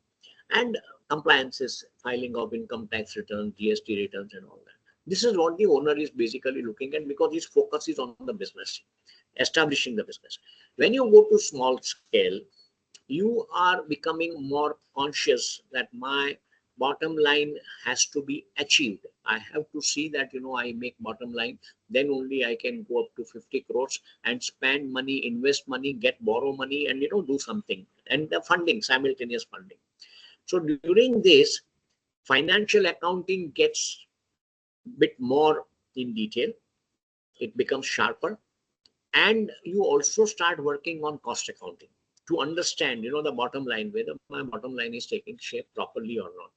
And compliances, filing of income tax returns, GST returns and all that. This is what the owner is basically looking at, because his focus is on the business, establishing the business. When you go to small scale, you are becoming more conscious that my bottom line has to be achieved. I have to see that, I make bottom line, then only I can go up to 50 crores and spend money, invest money, borrow money, and, do something. And the funding, simultaneous funding. So during this, financial accounting gets a bit more in detail. It becomes sharper. And you also start working on cost accounting to understand, the bottom line, whether my bottom line is taking shape properly or not.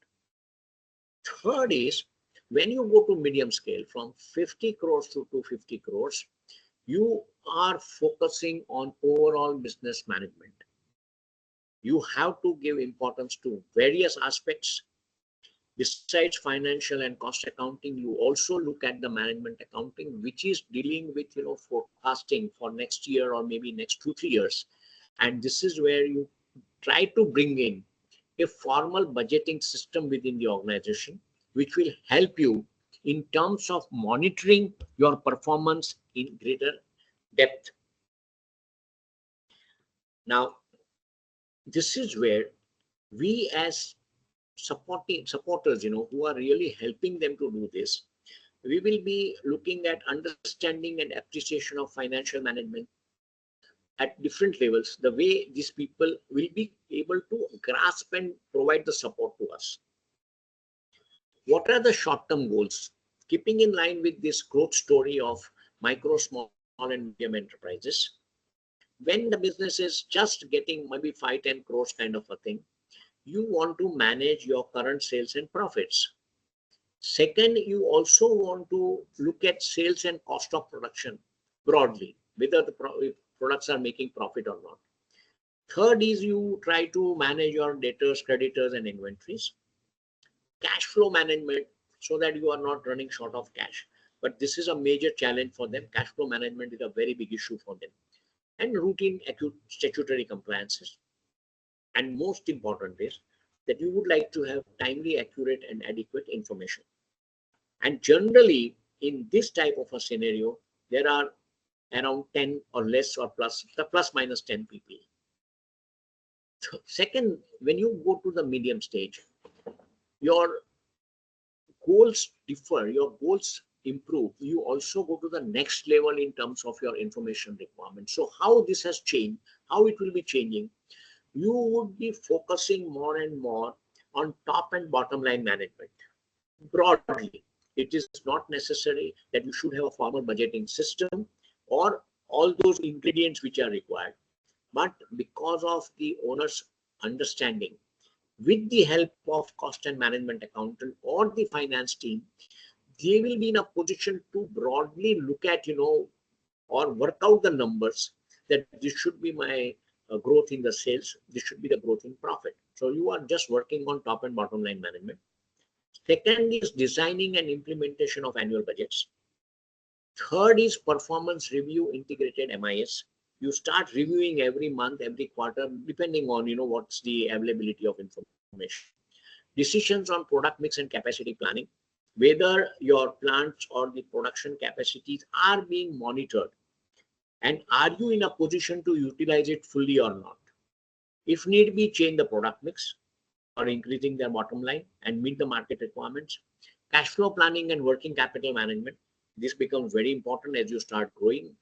Third is, when you go to medium scale, from 50 crores to 250 crores, you are focusing on overall business management. You have to give importance to various aspects. Besides financial and cost accounting, you also look at the management accounting, which is dealing with, forecasting for next year or maybe next 2-3 years. And this is where you try to bring in a formal budgeting system within the organization, which will help you in terms of monitoring your performance in greater depth. Now, this is where we as supporters, who are really helping them to do this, we will be looking at understanding and appreciation of financial management at different levels, the way these people will be able to grasp and provide the support to us. What are the short-term goals? Keeping in line with this growth story of micro, small, and medium enterprises, when the business is just getting maybe 5-10 crores kind of a thing, you want to manage your current sales and profits. Second, you also want to look at sales and cost of production broadly, whether the products are making profit or not. Third is you try to manage your debtors, creditors, and inventories. Cash flow management, so that you are not running short of cash. But this is a major challenge for them. Cash flow management is a very big issue for them. And routine acute statutory compliances. And most important is that you would like to have timely, accurate, and adequate information. And generally, in this type of a scenario, there are around 10 or less or plus minus 10 people. Second, when you go to the medium stage, your goals differ, your goals improve. You also go to the next level in terms of your information requirement. So how this has changed, how it will be changing, you would be focusing more and more on top and bottom line management. Broadly, it is not necessary that you should have a formal budgeting system or all those ingredients which are required. But because of the owner's understanding, with the help of cost and management accountant or the finance team, they will be in a position to broadly look at, or work out the numbers that this should be my growth in the sales, this should be the growth in profit. So you are just working on top and bottom line management. Second is designing and implementation of annual budgets. Third is performance review integrated MIS. You start reviewing every month, every quarter, depending on, what's the availability of information. Decisions on product mix and capacity planning, whether your plants or the production capacities are being monitored, and are you in a position to utilize it fully or not. If need be, change the product mix or increasing their bottom line and meet the market requirements. Cash flow planning and working capital management. This becomes very important as you start growing.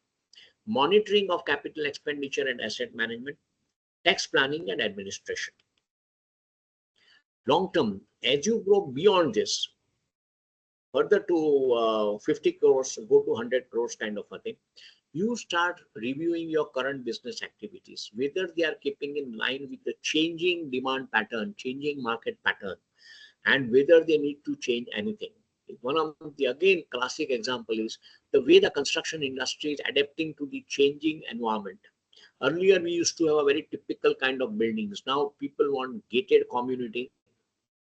Monitoring of capital expenditure and asset management. Tax planning and administration. Long term, as you grow beyond this, further to 50 crores, go to 100 crores kind of a thing, you start reviewing your current business activities, whether they are keeping in line with the changing demand pattern, changing market pattern, and whether they need to change anything. One of the, again, classic example is the way the construction industry is adapting to the changing environment. Earlier, we used to have a very typical kind of buildings. Now, people want gated community,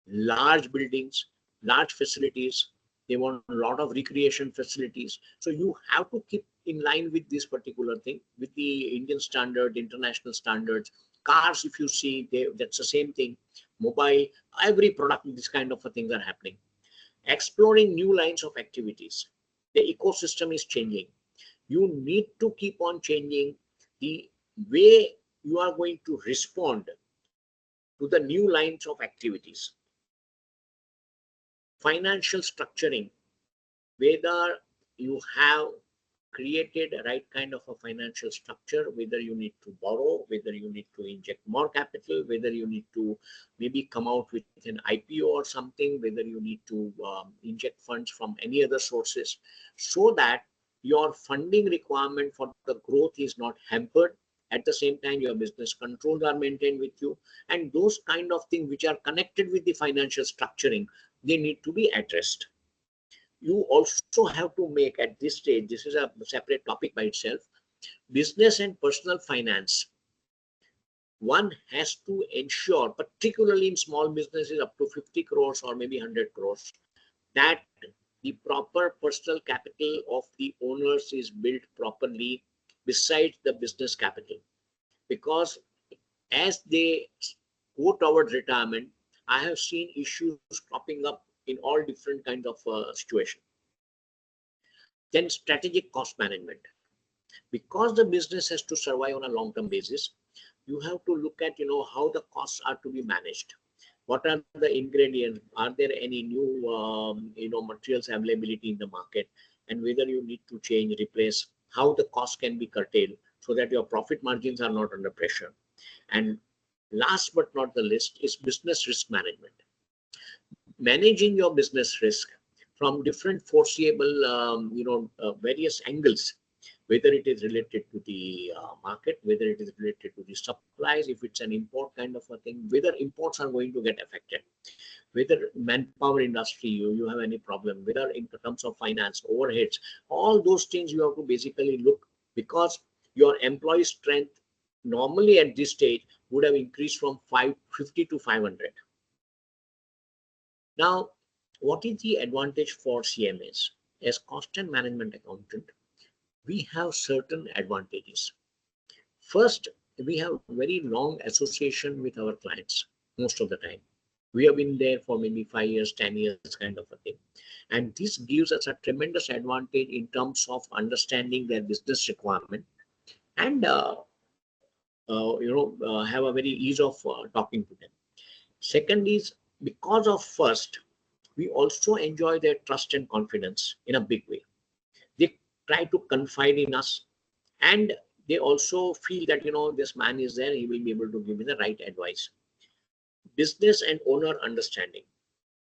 large buildings, large facilities. They want a lot of recreation facilities. So you have to keep in line with this particular thing, with the Indian standard, international standards. Cars, if you see, that's the same thing. Mobile, every product, this kind of things are happening. Exploring new lines of activities. The ecosystem is changing. You need to keep on changing the way you are going to respond to the new lines of activities. Financial structuring, whether you have created a right kind of a financial structure, whether you need to borrow, whether you need to inject more capital, whether you need to maybe come out with an IPO or something, whether you need to inject funds from any other sources, so that your funding requirement for the growth is not hampered. At the same time, your business controls are maintained with you, and those kind of things which are connected with the financial structuring, they need to be addressed. You also have to make, at this stage, this is a separate topic by itself, business and personal finance. one has to ensure, particularly in small businesses up to 50 crores or maybe 100 crores, that the proper personal capital of the owners is built properly besides the business capital. Because as they go towards retirement, I have seen issues cropping up in all different kinds of situations. Then strategic cost management. Because the business has to survive on a long-term basis, you have to look at how the costs are to be managed. What are the ingredients? Are there any new materials availability in the market, and whether you need to change, replace, how the cost can be curtailed so that your profit margins are not under pressure. And last but not the least is business risk management. Managing your business risk from different foreseeable various angles, whether it is related to the market, whether it is related to the supplies, if it's an import kind of a thing, whether imports are going to get affected, whether manpower industry, you have any problem, whether in terms of finance, overheads, all those things you have to basically look, because your employee strength normally at this stage would have increased from 550 to 500. Now, what is the advantage for CMAs? As cost and management accountant, we have certain advantages. First, we have very long association with our clients most of the time. We have been there for maybe 5 years, 10 years kind of a thing. And this gives us a tremendous advantage in terms of understanding their business requirement and have a very ease of talking to them. Second is, because of first, we also enjoy their trust and confidence in a big way. They try to confide in us, and they also feel that this man is there, he will be able to give me the right advice. Business and owner understanding.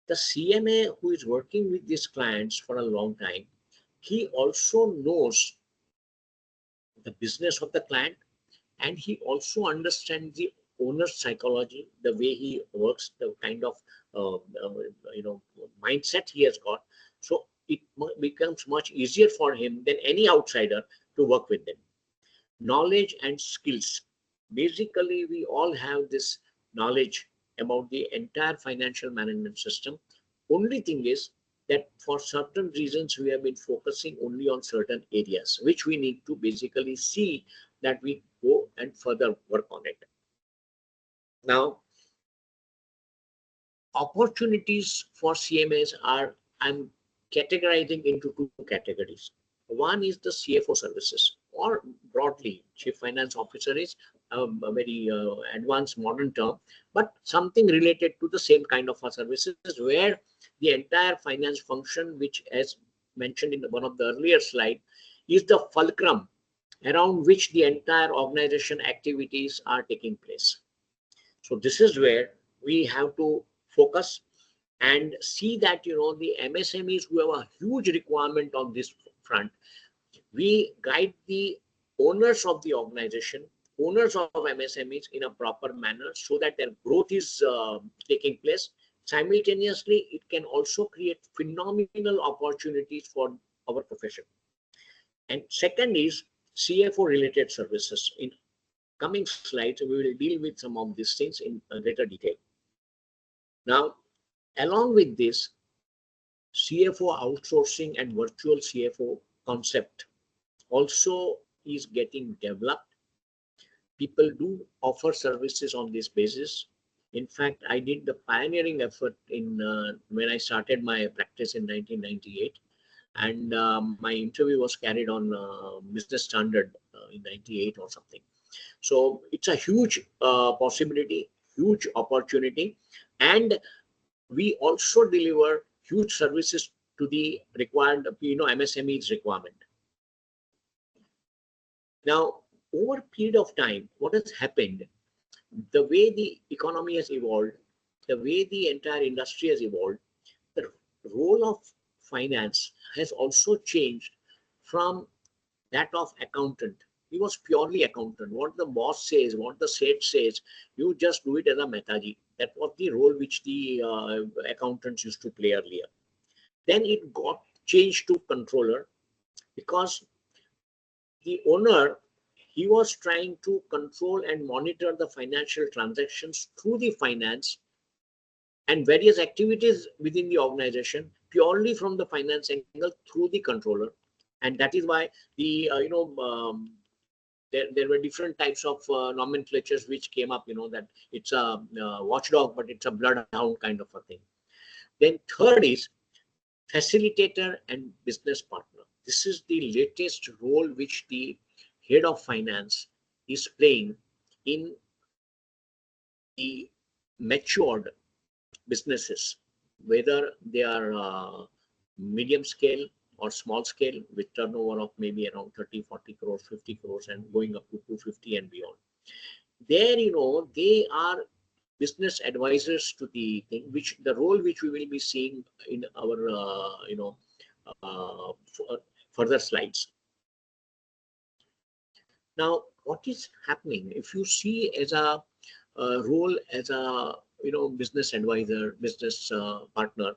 The CMA who is working with these clients for a long time, he also knows the business of the client, and he also understands the owner's psychology, the way he works, the kind of mindset he has got. So it becomes much easier for him than any outsider to work with them. Knowledge and skills. Basically, we all have this knowledge about the entire financial management system. Only thing is that for certain reasons, we have been focusing only on certain areas, which we need to basically see that we go and further work on it. Now, opportunities for CMAs are, I'm categorizing into two categories. One is the CFO services, or broadly, Chief Finance Officer is a very advanced modern term, but something related to the same kind of services where the entire finance function, which as mentioned in one of the earlier slide, is the fulcrum around which the entire organization activities are taking place. So this is where we have to focus and see that the MSMEs who have a huge requirement on this front, we guide the owners of the organization, owners of MSMEs in a proper manner so that their growth is taking place. Simultaneously, it can also create phenomenal opportunities for our profession. And second is CFO related services. In coming slides, we will deal with some of these things in greater detail. Now, along with this, CFO outsourcing and virtual CFO concept also is getting developed. People do offer services on this basis. In fact, I did the pioneering effort in when I started my practice in 1998, and my interview was carried on Business Standard in 98 or something. So it's a huge possibility, huge opportunity, and we also deliver huge services to the required, MSME's requirement. Now, over a period of time, what has happened, the way the economy has evolved, the way the entire industry has evolved, the role of finance has also changed from that of accountant. He was purely accountant. What the boss says, what the state says, you just do it as a metaji. That was the role which the accountants used to play earlier. Then it got changed to controller, because the owner he was trying to control and monitor the financial transactions through the finance and various activities within the organization purely from the finance angle through the controller. And that is why the there were different types of nomenclatures which came up, that it's a watchdog, but it's a bloodhound kind of a thing. Then third is facilitator and business partner. This is the latest role which the head of finance is playing in the matured businesses, whether they are medium scale or small scale with turnover of maybe around 30, 40 crores, 50 crores and going up to 250 and beyond. There, they are business advisors to the thing, which the role which we will be seeing in our, further slides. Now, what is happening if you see as a role as a business advisor, business partner,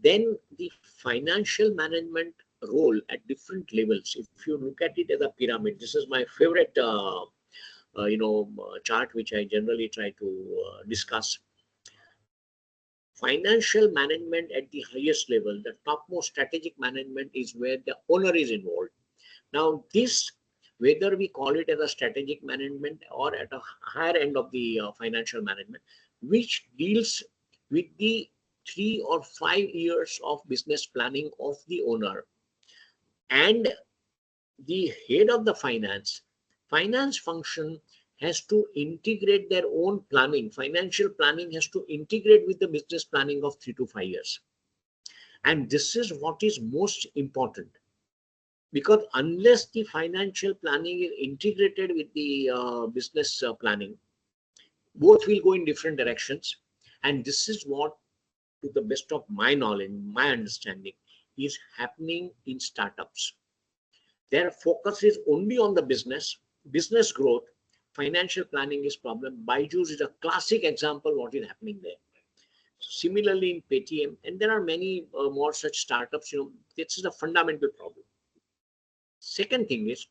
then the financial management role at different levels, if you look at it as a pyramid, this is my favorite chart which I generally try to discuss. Financial management at the highest level, the topmost strategic management, is where the owner is involved. Now this, whether we call it as a strategic management or at a higher end of the financial management, which deals with the 3 or 5 years of business planning of the owner, and the head of the finance function has to integrate their own planning. Financial planning has to integrate with the business planning of 3 to 5 years. And this is what is most important, because unless the financial planning is integrated with the business planning, both will go in different directions. And this is what, to the best of my knowledge, my understanding, is happening in startups. Their focus is only on the business growth. Financial planning is problem. Byju's is a classic example what is happening there. Similarly in Paytm, and there are many more such startups, this is a fundamental problem. Second thing is,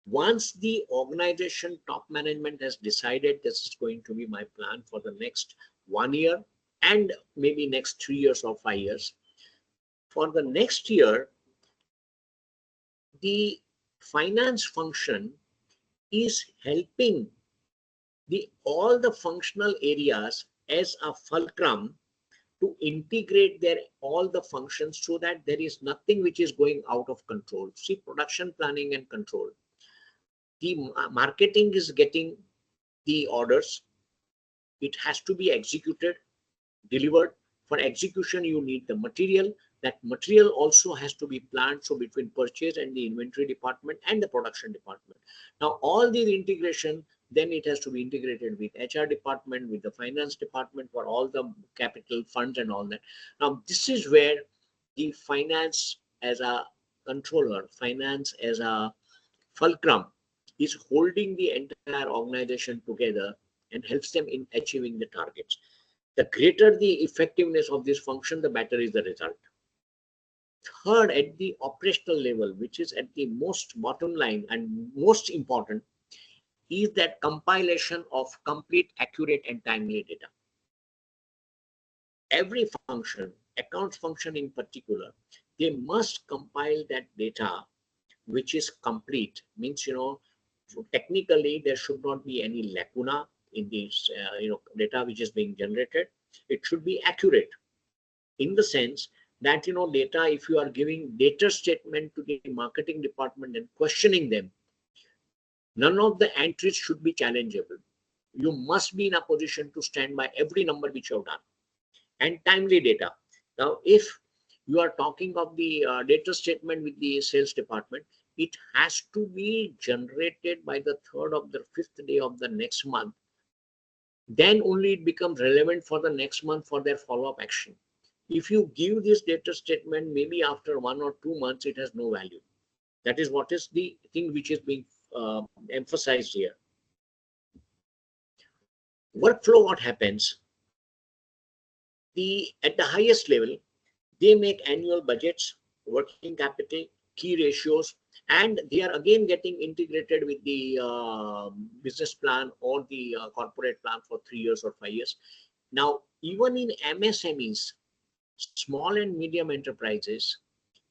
once the organization top management has decided this is going to be my plan for the next 1 year and maybe next 3 years or 5 years, for the next year, the finance function is helping all the functional areas as a fulcrum to integrate all the functions so that there is nothing which is going out of control. See, production planning and control. The marketing is getting the orders. It has to be executed, delivered. For execution, you need the material. That material also has to be planned. So between purchase and the inventory department and the production department. Now, all these integration, then it has to be integrated with HR department, with the finance department for all the capital funds and all that. Now, this is where the finance as a controller, finance as a fulcrum, is holding the entire organization together and helps them in achieving the targets. The greater the effectiveness of this function, the better is the result. Third, at the operational level, which is at the most bottom line and most important, is that compilation of complete, accurate, and timely data. Every function, accounts function in particular, they must compile that data which is complete. Means, technically there should not be any lacuna in this data which is being generated. It should be accurate in the sense that data, if you are giving data statement to the marketing department and questioning them, none of the entries should be challengeable. You must be in a position to stand by every number which you have done. And timely data. Now, if you are talking of the data statement with the sales department, it has to be generated by the 3rd or the 5th day of the next month. Then only it becomes relevant for the next month for their follow-up action. If you give this data statement maybe after 1 or 2 months, it has no value. That is what is the thing which is being emphasized here. Workflow, what happens? At the highest level, they make annual budgets, working capital, key ratios, and they are again getting integrated with the business plan or the corporate plan for 3 years or 5 years. Now, even in MSMEs, small and medium enterprises,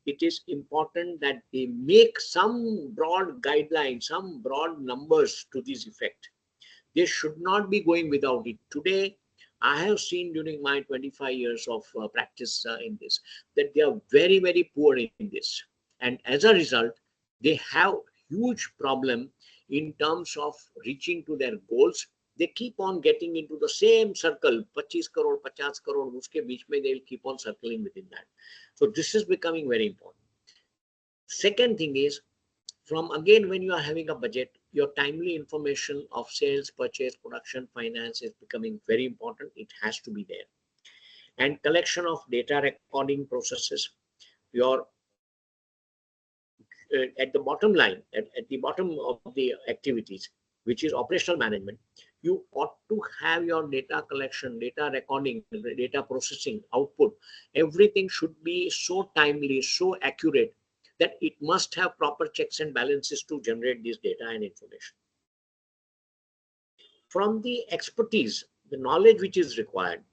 it is important that they make some broad guidelines, some broad numbers to this effect. They should not be going without it. Today, I have seen during my 25 years of practice in this, that they are very, very poor in this. And as a result, they have huge problem in terms of reaching to their goals. They keep on getting into the same circle, 25 crore, 50 crore, uske beech mein they'll keep on circling within that. So this is becoming very important. Second thing is, from again, when you are having a budget, your timely information of sales, purchase, production, finance is becoming very important. It has to be there. And collection of data recording processes. Your at the bottom line, at the bottom of the activities, which is operational management, you ought to have your data collection, data recording, data processing, output. Everything should be so timely, so accurate, that it must have proper checks and balances to generate this data and information. From the expertise, the knowledge which is required,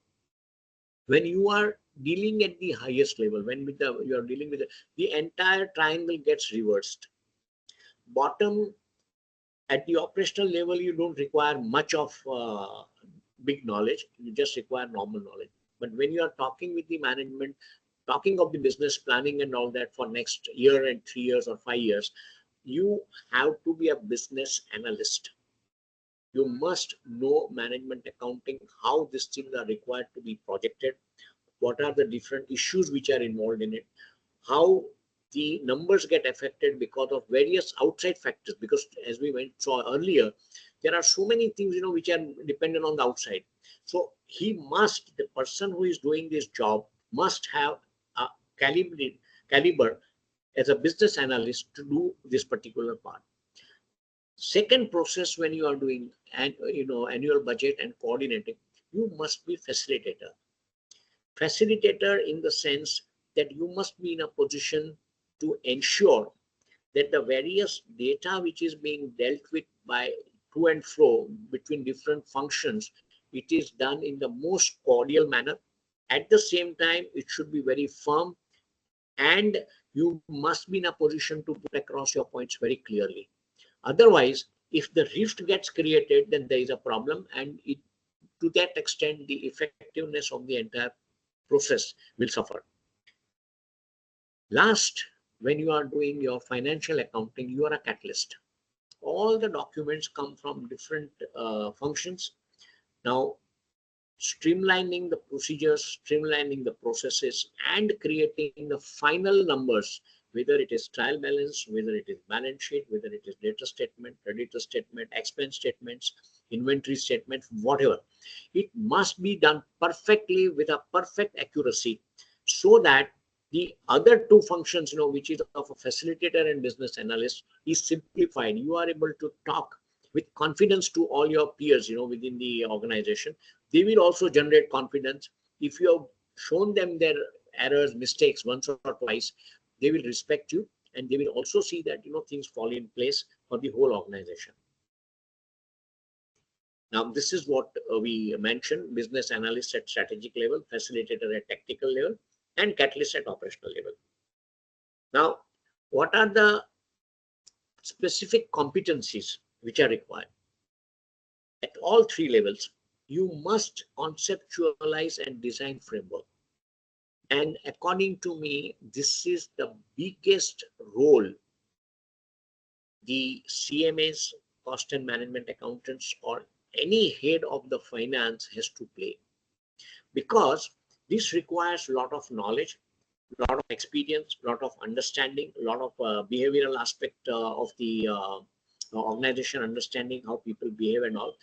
when you are dealing at the highest level, when you are dealing with the entire triangle gets reversed. Bottom, at the operational level, you don't require much of big knowledge. You just require normal knowledge. But when you are talking with the management, talking of the business planning and all that for next year and 3 years or 5 years, you have to be a business analyst. You must know management accounting, how these things are required to be projected, what are the different issues which are involved in it, how the numbers get affected because of various outside factors. Because as we saw earlier, there are so many things, which are dependent on the outside. So the person who is doing this job must have a caliber as a business analyst to do this particular part. Second process, when you are doing annual budget and coordinating, you must be facilitator. Facilitator in the sense that you must be in a position to ensure that the various data which is being dealt with by to and fro between different functions, it is done in the most cordial manner. At the same time, it should be very firm, and you must be in a position to put across your points very clearly. Otherwise, if the rift gets created, then there is a problem, and to that extent, the effectiveness of the entire process will suffer. Last, when you are doing your financial accounting, you are a catalyst. All the documents come from different functions. Now, streamlining the procedures, streamlining the processes, and creating the final numbers, whether it is trial balance, whether it is balance sheet, whether it is data statement, creditor statement, expense statements, inventory statements, whatever. It must be done perfectly with a perfect accuracy, so that the other two functions, which is of a facilitator and business analyst, is simplified. You are able to talk with confidence to all your peers, within the organization. They will also generate confidence. If you have shown them their errors, mistakes once or twice, they will respect you, and they will also see that, things fall in place for the whole organization. Now, this is what we mentioned: business analyst at strategic level, facilitator at tactical level, and catalyst at operational level. Now, what are the specific competencies which are required? At all three levels, you must conceptualize and design framework. And according to me, this is the biggest role the CMAs, cost and management accountants, or any head of the finance has to play, because this requires a lot of knowledge, a lot of experience, a lot of understanding, a lot of behavioral aspect of the organization, understanding how people behave and all.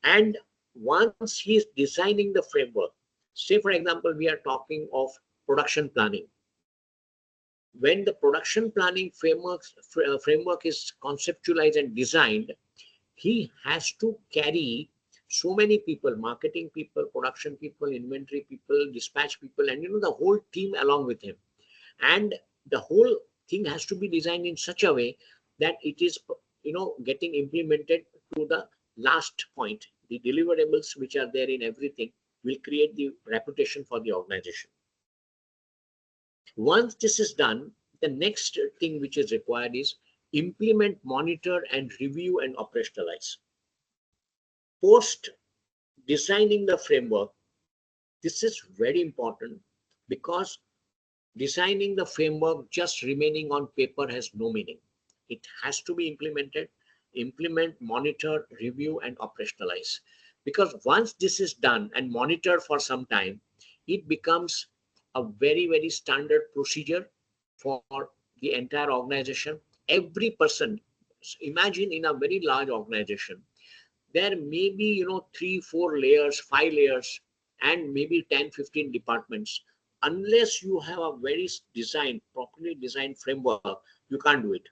And once he is designing the framework, say for example, we are talking of production planning. When the production planning framework is conceptualized and designed, he has to carry so many people: marketing people, production people, inventory people, dispatch people, and the whole team along with him. And the whole thing has to be designed in such a way that it is, getting implemented to the last point. The deliverables which are there in everything will create the reputation for the organization. Once this is done, the next thing which is required is implement, monitor, and review and operationalize. Post designing the framework, this is very important, because designing the framework just remaining on paper has no meaning. It has to be implemented. Implement, monitor, review, and operationalize. Because once this is done and monitored for some time, it becomes a very, very standard procedure for the entire organization. Every person, imagine in a very large organization, there may be 3 4 layers, 5 layers, and maybe 10 15 departments. Unless you have a very properly designed framework, you can't do it.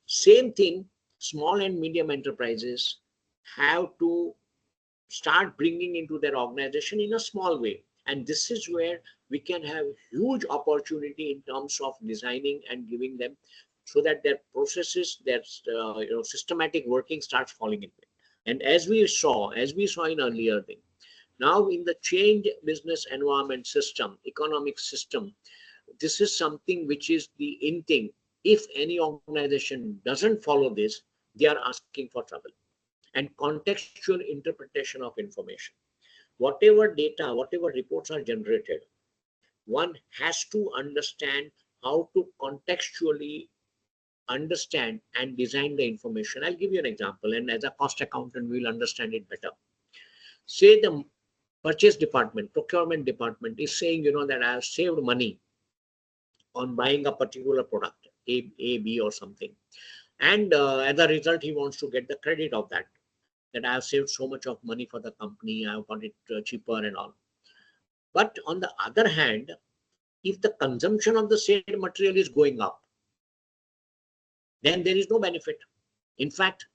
Same thing, small and medium enterprises have to start bringing into their organization in a small way, and this is where we can have huge opportunity in terms of designing and giving them, so that their processes, their systematic working starts falling in place. And as we saw in earlier thing, now in the change business environment system, economic system, this is something which is the in thing. If any organization doesn't follow this, they are asking for trouble. And contextual interpretation of information. Whatever data, whatever reports are generated, one has to understand how to contextually understand and design the information. I'll give you an example, and as a cost accountant, we'll understand it better. Say the purchase department, procurement department is saying, that I have saved money on buying a particular product, A, B, or something. And as a result, he wants to get the credit of that I have saved so much of money for the company, I have got it cheaper and all. But on the other hand, if the consumption of the said material is going up, then there is no benefit. In fact,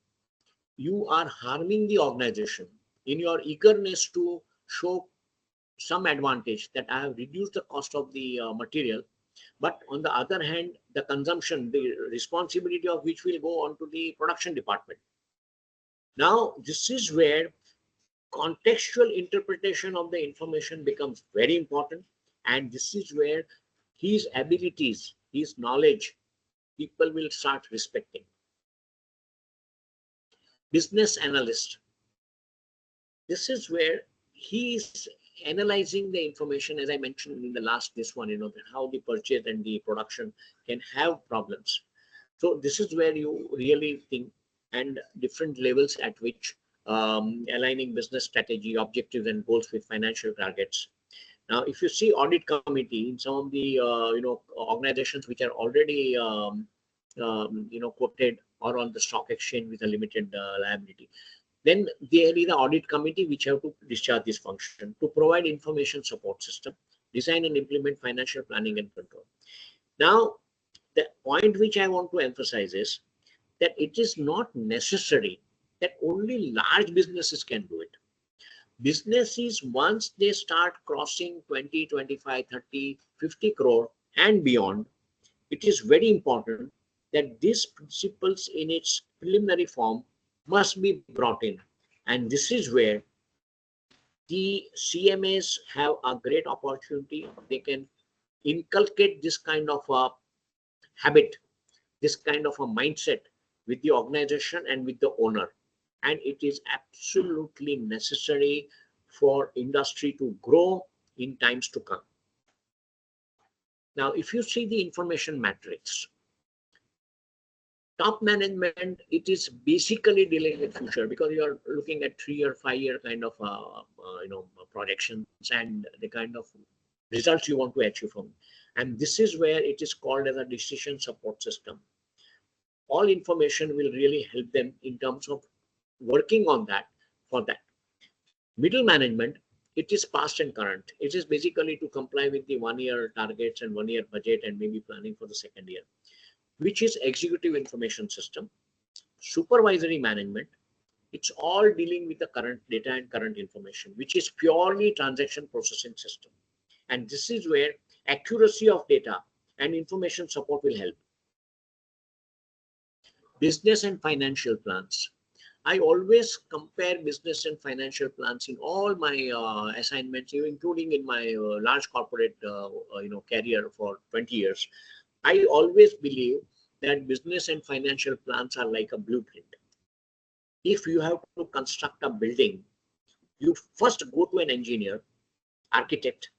you are harming the organization in your eagerness to show some advantage that I have reduced the cost of the material. But on the other hand, the consumption, the responsibility of which will go on to the production department. Now, this is where contextual interpretation of the information becomes very important. And this is where his abilities, his knowledge, people will start respecting. Business analyst. This is where he is analyzing the information, as I mentioned in the last this one, how the purchase and the production can have problems. So this is where you really think, and different levels at which aligning business strategy, objectives, and goals with financial targets. Now, if you see audit committee in some of the organizations which are already quoted or on the stock exchange with a limited liability, then there is an audit committee which have to discharge this function to provide information support system, design and implement financial planning and control. Now, the point which I want to emphasize is that it is not necessary that only large businesses can do it. Businesses, once they start crossing 20, 25, 30, 50 crore and beyond, it is very important that these principles in its preliminary form must be brought in. And this is where the CMAs have a great opportunity. They can inculcate this kind of a habit, this kind of a mindset with the organization and with the owner. And it is absolutely necessary for industry to grow in times to come. Now, if you see the information matrix, top management, it is basically dealing with future, because you are looking at 3 or 5 year kind of projections and the kind of results you want to achieve from. And this is where it is called as a decision support system. All information will really help them in terms of working on that. For that, middle management, it is past and current. It is basically to comply with the 1 year targets and 1 year budget and maybe planning for the second year, which is executive information system. Supervisory management, it's all dealing with the current data and current information, which is purely transaction processing system. And this is where accuracy of data and information support will help. business and financial plans. I always compare business and financial plans in all my assignments, including in my large corporate career for 20 years. I always believe that business and financial plans are like a blueprint. If you have to construct a building, you first go to an engineer, architect,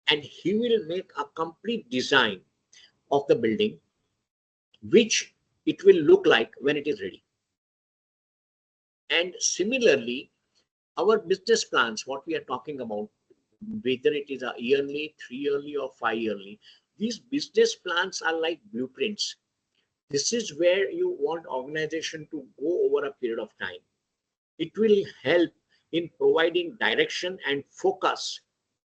and he will make a complete design of the building, which it will look like when it is ready. And similarly, our business plans, what we are talking about, whether it is a yearly, 3 yearly, or 5 yearly, these business plans are like blueprints. This is where you want organization to go over a period of time. It will help in providing direction and focus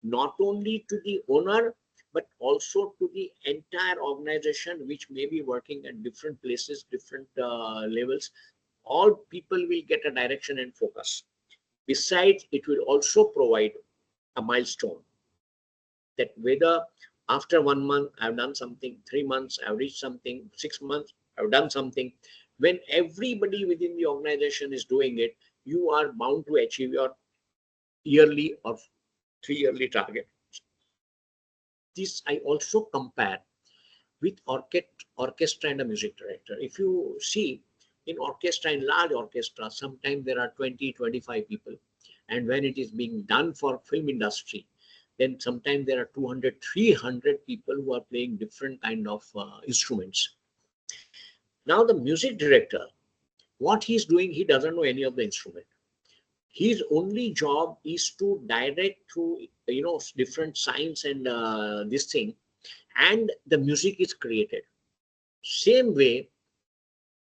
not only to the owner but also to the entire organization, which may be working at different places, different levels. All people will get a direction and focus. Besides, it will also provide a milestone, that whether after 1 month I've done something, 3 months I've reached something, 6 months I've done something. When everybody within the organization is doing it, you are bound to achieve your yearly or 3 yearly target. This I also compare with orchestra and a music director. If you see, in orchestra, in large orchestra, sometimes there are 20-25 people, and when it is being done for film industry, then sometimes there are 200-300 people who are playing different kind of instruments. Now the music director, what he's doing, he doesn't know any of the instrument. His only job is to direct through different signs and this thing, and the music is created. Same way,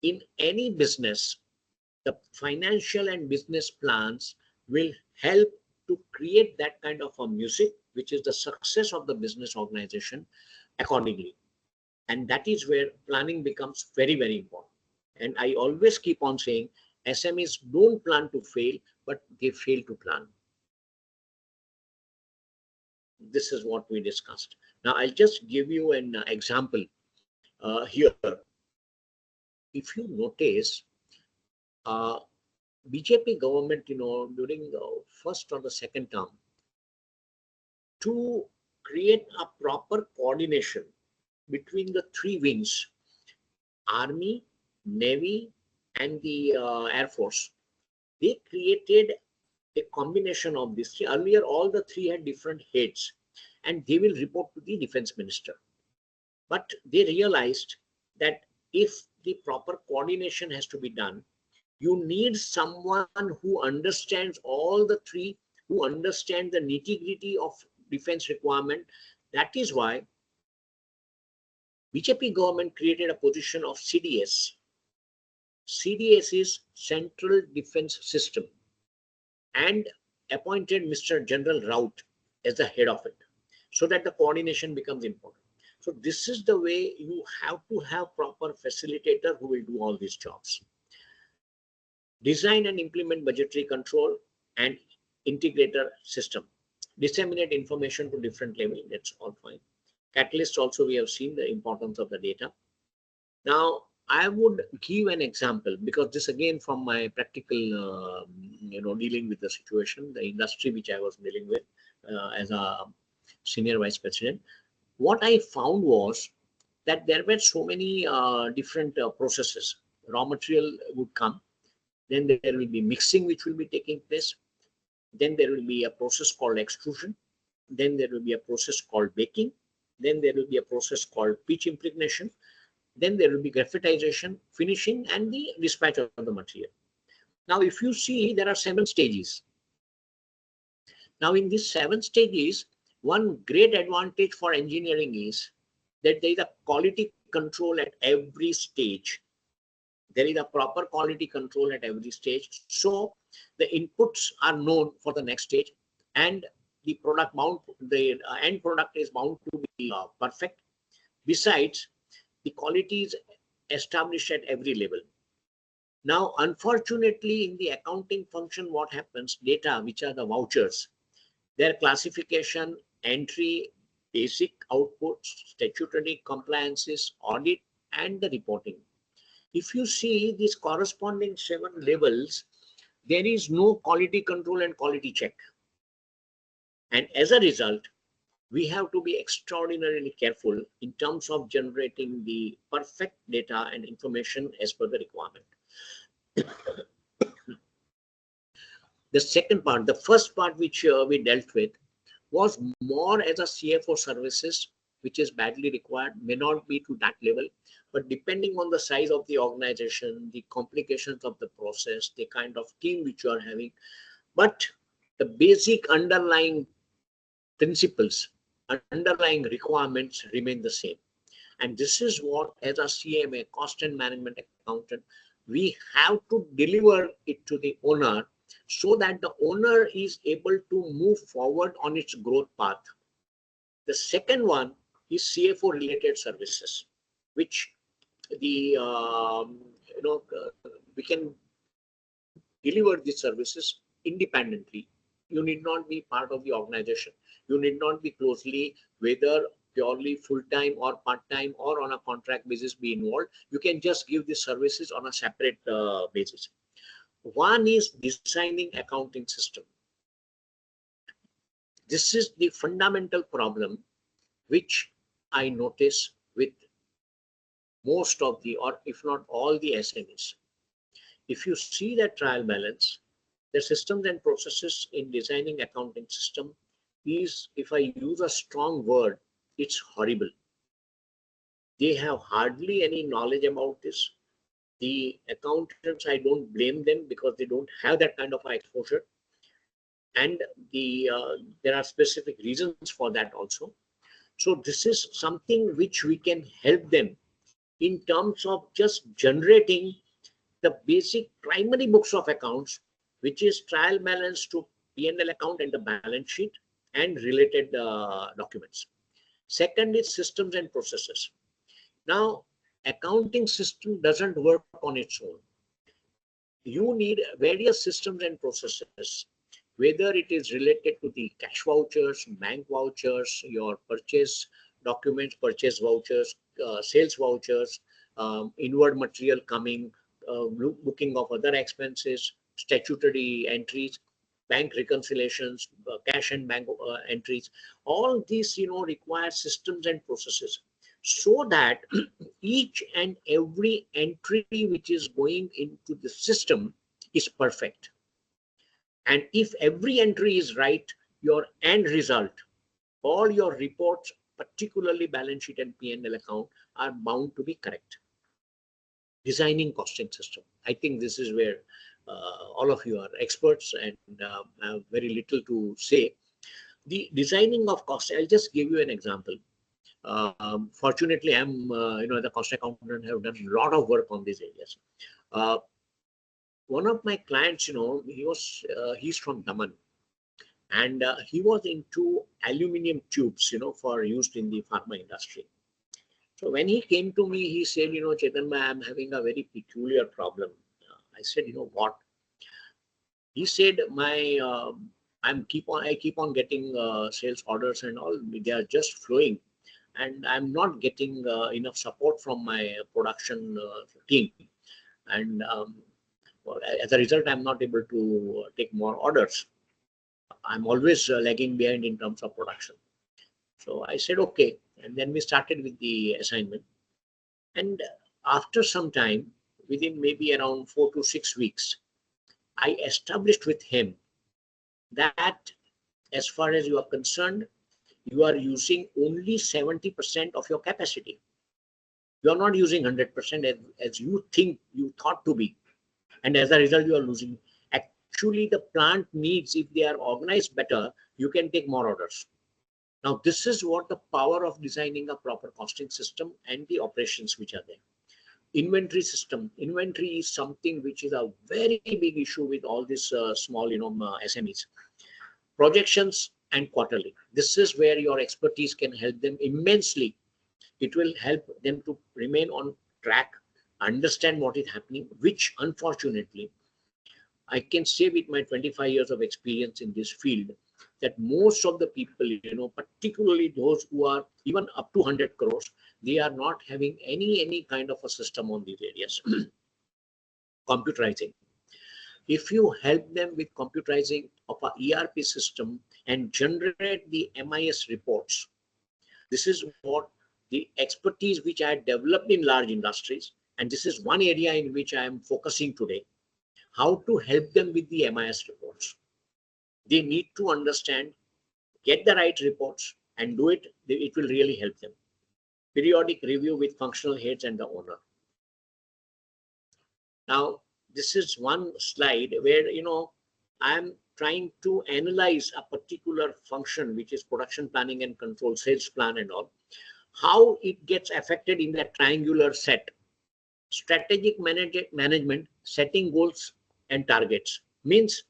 in any business, the financial and business plans will help to create that kind of a music, which is the success of the business organization accordingly. And that is where planning becomes very, very important. And I always keep on saying, SMEs don't plan to fail, but they fail to plan. This is what we discussed. Now, I'll just give you an example here. If you notice, BJP government, during the first or the second term, to create a proper coordination between the three wings, Army, Navy, and the Air Force, they created a combination of these three. Earlier, all the three had different heads, and they will report to the defense minister. But they realized that if the proper coordination has to be done, you need someone who understands all the three, who understands the nitty-gritty of defense requirement. That is why BJP government created a position of CDS. CDS is Central Defense System, and appointed Mr. General Raut as the head of it, so that the coordination becomes important. So this is the way you have to have proper facilitator who will do all these jobs. Design and implement budgetary control and integrator system. Disseminate information to different levels, that's all fine. Catalyst, also we have seen the importance of the data. Now, I would give an example, because this again from my practical, dealing with the situation, the industry which I was dealing with as a senior vice president. What I found was that there were so many different processes. Raw material would come, then there will be mixing which will be taking place, then there will be a process called extrusion, then there will be a process called baking, then there will be a process called pitch impregnation, then there will be graphitization, finishing, and the dispatch of the material. Now, if you see, there are 7 stages. Now, in these 7 stages, one great advantage for engineering is that there is a quality control at every stage. There is a proper quality control at every stage. So the inputs are known for the next stage, and the product the end product is bound to be perfect. Besides, the quality is established at every level. Now, unfortunately, in the accounting function, what happens? Data, which are the vouchers, their classification, entry, basic outputs, statutory compliances, audit, and the reporting. If you see these corresponding 7 levels, there is no quality control and quality check. And as a result, we have to be extraordinarily careful in terms of generating the perfect data and information as per the requirement. The second part, the first part which we dealt with was more as a CFO services, which is badly required, may not be to that level, but depending on the size of the organization, the complications of the process, the kind of team which you are having, but the basic underlying principles, underlying requirements remain the same. And this is what, as a CMA, cost and management accountant, we have to deliver it to the owner so that the owner is able to move forward on its growth path. The second one is CFO related services, which the we can deliver these services independently. You need not be part of the organization. You need not be closely, whether purely full-time or part-time or on a contract basis, be involved. You can just give the services on a separate basis. One is designing accounting system. This is the fundamental problem which I notice with most of the, or if not all the SMEs. If you see that trial balance, the systems and processes in designing accounting system is, if I use a strong word, it's horrible. They have hardly any knowledge about this. The accountants, I don't blame them because they don't have that kind of exposure. And there are specific reasons for that also. So this is something which we can help them in terms of just generating the basic primary books of accounts, which is trial balance to P&L account and the balance sheet and related documents. Second is systems and processes. Now, accounting system doesn't work on its own. You need various systems and processes, whether it is related to the cash vouchers, bank vouchers, your purchase documents, purchase vouchers, sales vouchers, inward material coming, booking of other expenses, statutory entries, bank reconciliations, cash and bank entries. All these, require systems and processes so that each and every entry which is going into the system is perfect. And if every entry is right, your end result, all your reports, particularly balance sheet and P&L account, are bound to be correct. Designing costing system. I think this is where all of you are experts and have very little to say. The designing of cost, I'll just give you an example. Fortunately, I'm, the cost accountant, have done a lot of work on these areas. One of my clients, he's from Daman, and he was into aluminum tubes, for used in the pharma industry. So when he came to me, he said, Chetan, I'm having a very peculiar problem. I said, what? He said, I keep on getting sales orders and all. They are just flowing, and I'm not getting enough support from my production team. And well, as a result, I'm not able to take more orders. I'm always lagging behind in terms of production. So I said, okay. And then we started with the assignment. And after some time, within maybe around 4 to 6 weeks, I established with him that as far as you are concerned, you are using only 70% of your capacity. You are not using 100% as you think you thought to be. And as a result, you are losing. Actually, the plant needs, if they are organized better, you can take more orders. Now, this is what the power of designing a proper costing system and the operations which are there. Inventory system. Inventory is something which is a very big issue with all these small, SMEs. Projections and quarterly. This is where your expertise can help them immensely. It will help them to remain on track, understand what is happening, which unfortunately, I can say with my 25 years of experience in this field, that most of the people, particularly those who are even up to 100 crores, they are not having any kind of a system on these areas. Computerizing. If you help them with computerizing of a ERP system and generate the MIS reports, this is what the expertise which I had developed in large industries, and this is one area in which I am focusing today, how to help them with the MIS reports. They need to understand, get the right reports and do it. It will really help them. Periodic review with functional heads and the owner. Now, this is one slide where, I'm trying to analyze a particular function, which is production planning and control, sales plan and all, how it gets affected in that triangular set. Strategic management, setting goals and targets. Means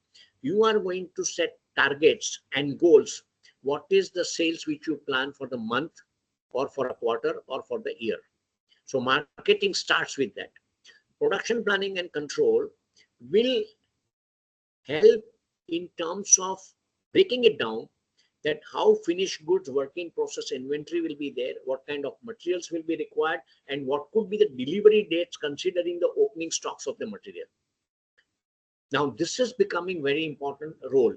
you are going to set targets and goals. What is the sales which you plan for the month or for a quarter or for the year? So marketing starts with that. Production planning and control will help in terms of breaking it down, that how finished goods, work in process, inventory will be there, what kind of materials will be required, and what could be the delivery dates considering the opening stocks of the material. Now, this is becoming very important role.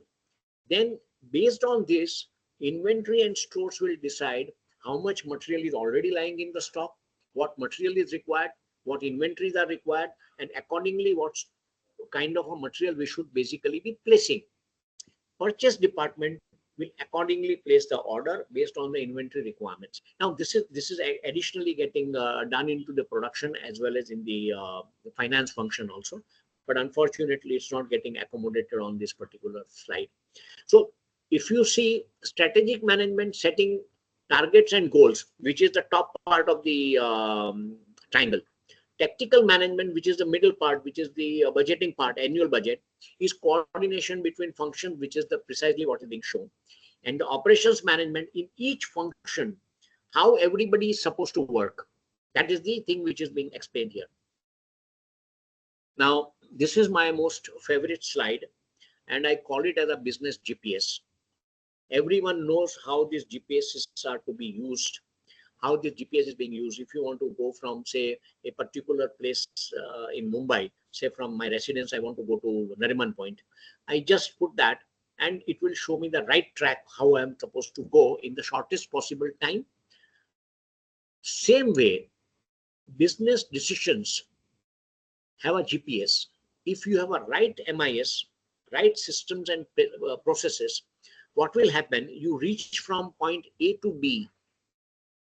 Then based on this, inventory and stores will decide how much material is already lying in the stock, what material is required, what inventories are required, and accordingly what kind of a material we should basically be placing. Purchase department will accordingly place the order based on the inventory requirements. Now, this is additionally getting done into the production as well as in the finance function also. But unfortunately, it's not getting accommodated on this particular slide. So if you see strategic management, setting targets and goals, which is the top part of the triangle. Tactical management, which is the middle part, which is the budgeting part, annual budget, is coordination between functions, which is the precisely what is being shown. And the operations management, in each function, how everybody is supposed to work. That is the thing which is being explained here. Now, this is my most favorite slide, and I call it as a business GPS. Everyone knows how these GPSs are to be used, how the GPS is being used. If you want to go from, say, a particular place in Mumbai, say from my residence, I want to go to Nariman Point, I just put that and it will show me the right track, how I'm supposed to go in the shortest possible time. Same way, business decisions have a GPS. If you have a right MIS, right systems and processes, what will happen? You reach from point A to B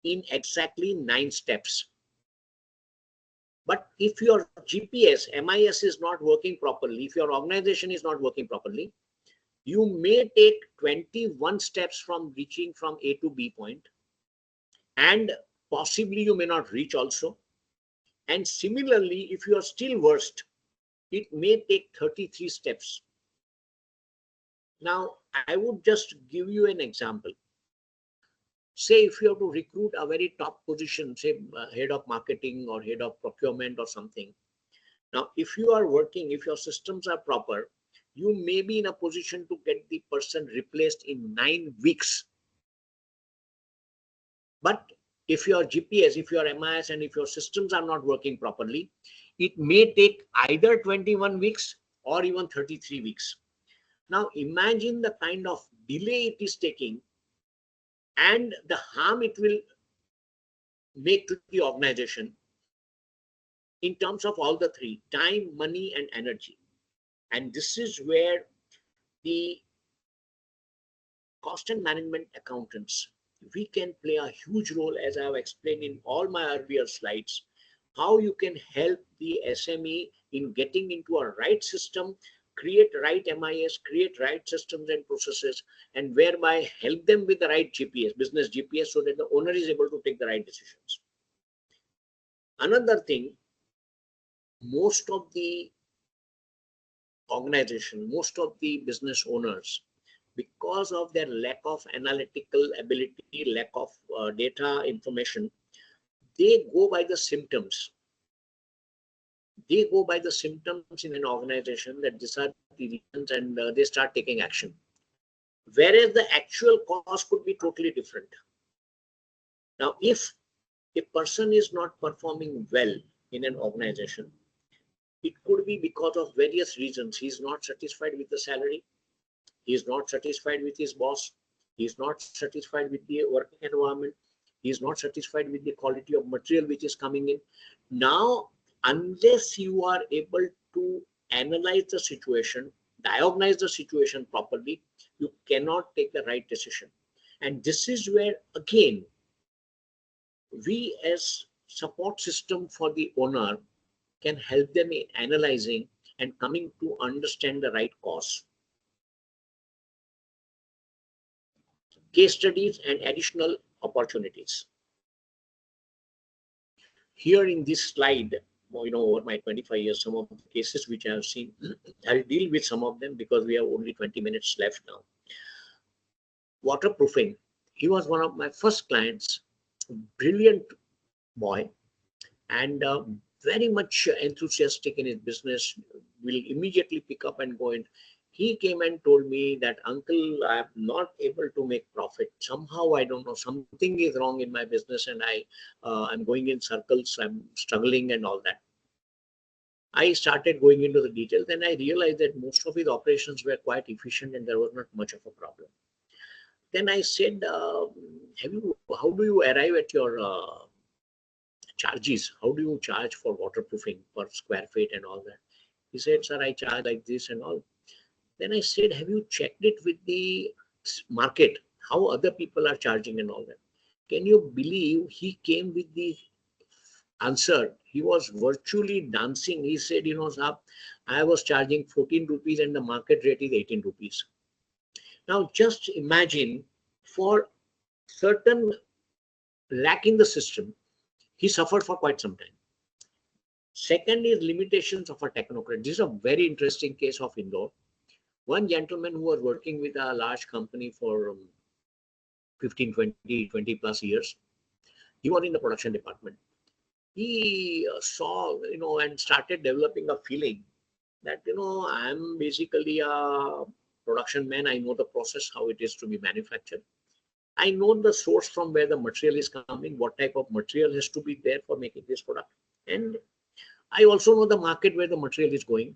in exactly 9 steps. But if your GPS, MIS is not working properly, if your organization is not working properly, you may take 21 steps from reaching from A to B point, and possibly you may not reach also. And similarly, if you are still worst, it may take 33 steps. Now, I would just give you an example. Say if you have to recruit a very top position, say head of marketing or head of procurement or something. Now, if you are working, if your systems are proper, you may be in a position to get the person replaced in 9 weeks. But if your GPS, if your MIS and if your systems are not working properly, it may take either 21 weeks or even 33 weeks. Now, imagine the kind of delay it is taking and the harm it will make to the organization in terms of all the three: time, money, and energy. And this is where the cost and management accountants, we can play a huge role, as I have explained in all my earlier slides, how you can help the SME in getting into a right system, create right MIS, create right systems and processes, and whereby help them with the right GPS, business GPS, so that the owner is able to take the right decisions. Another thing, most of the organization, most of the business owners, because of their lack of analytical ability, lack of data information, they go by the symptoms. They go by the symptoms in an organization, that these are the reasons, and they start taking action. Whereas the actual cause could be totally different. Now, if a person is not performing well in an organization, it could be because of various reasons. He is not satisfied with the salary. He is not satisfied with his boss. He is not satisfied with the working environment. He is not satisfied with the quality of material which is coming in. Now, unless you are able to analyze the situation, diagnose the situation properly, you cannot take the right decision. And this is where, again, we as support system for the owner can help them in analyzing and coming to understand the right cause. Case studies and additional opportunities. Here in this slide, over my 25 years, some of the cases which I have seen, I'll deal with some of them because we have only 20 minutes left now. Waterproofing. He was one of my first clients, brilliant boy, and very much enthusiastic in his business, will immediately pick up and go in. He came and told me that, uncle, I am not able to make profit. Somehow, I don't know, something is wrong in my business and I'm going in circles, I'm struggling and all that. I started going into the details and I realized that most of his operations were quite efficient and there was not much of a problem. Then I said, how do you arrive at your charges? How do you charge for waterproofing per square feet and all that? He said, sir, I charge like this and all. Then I said, have you checked it with the market, how other people are charging and all that? Can you believe he came with the answer? He was virtually dancing. He said, sir, I was charging 14 rupees and the market rate is 18 rupees. Now just imagine, for certain lack in the system, he suffered for quite some time. Second is limitations of a technocrat. This is a very interesting case of Indore. One gentleman who was working with a large company for 15, 20 plus years, he was in the production department. He saw, and started developing a feeling that, I'm basically a production man. I know the process, how it is to be manufactured. I know the source from where the material is coming, what type of material has to be there for making this product. And I also know the market where the material is going.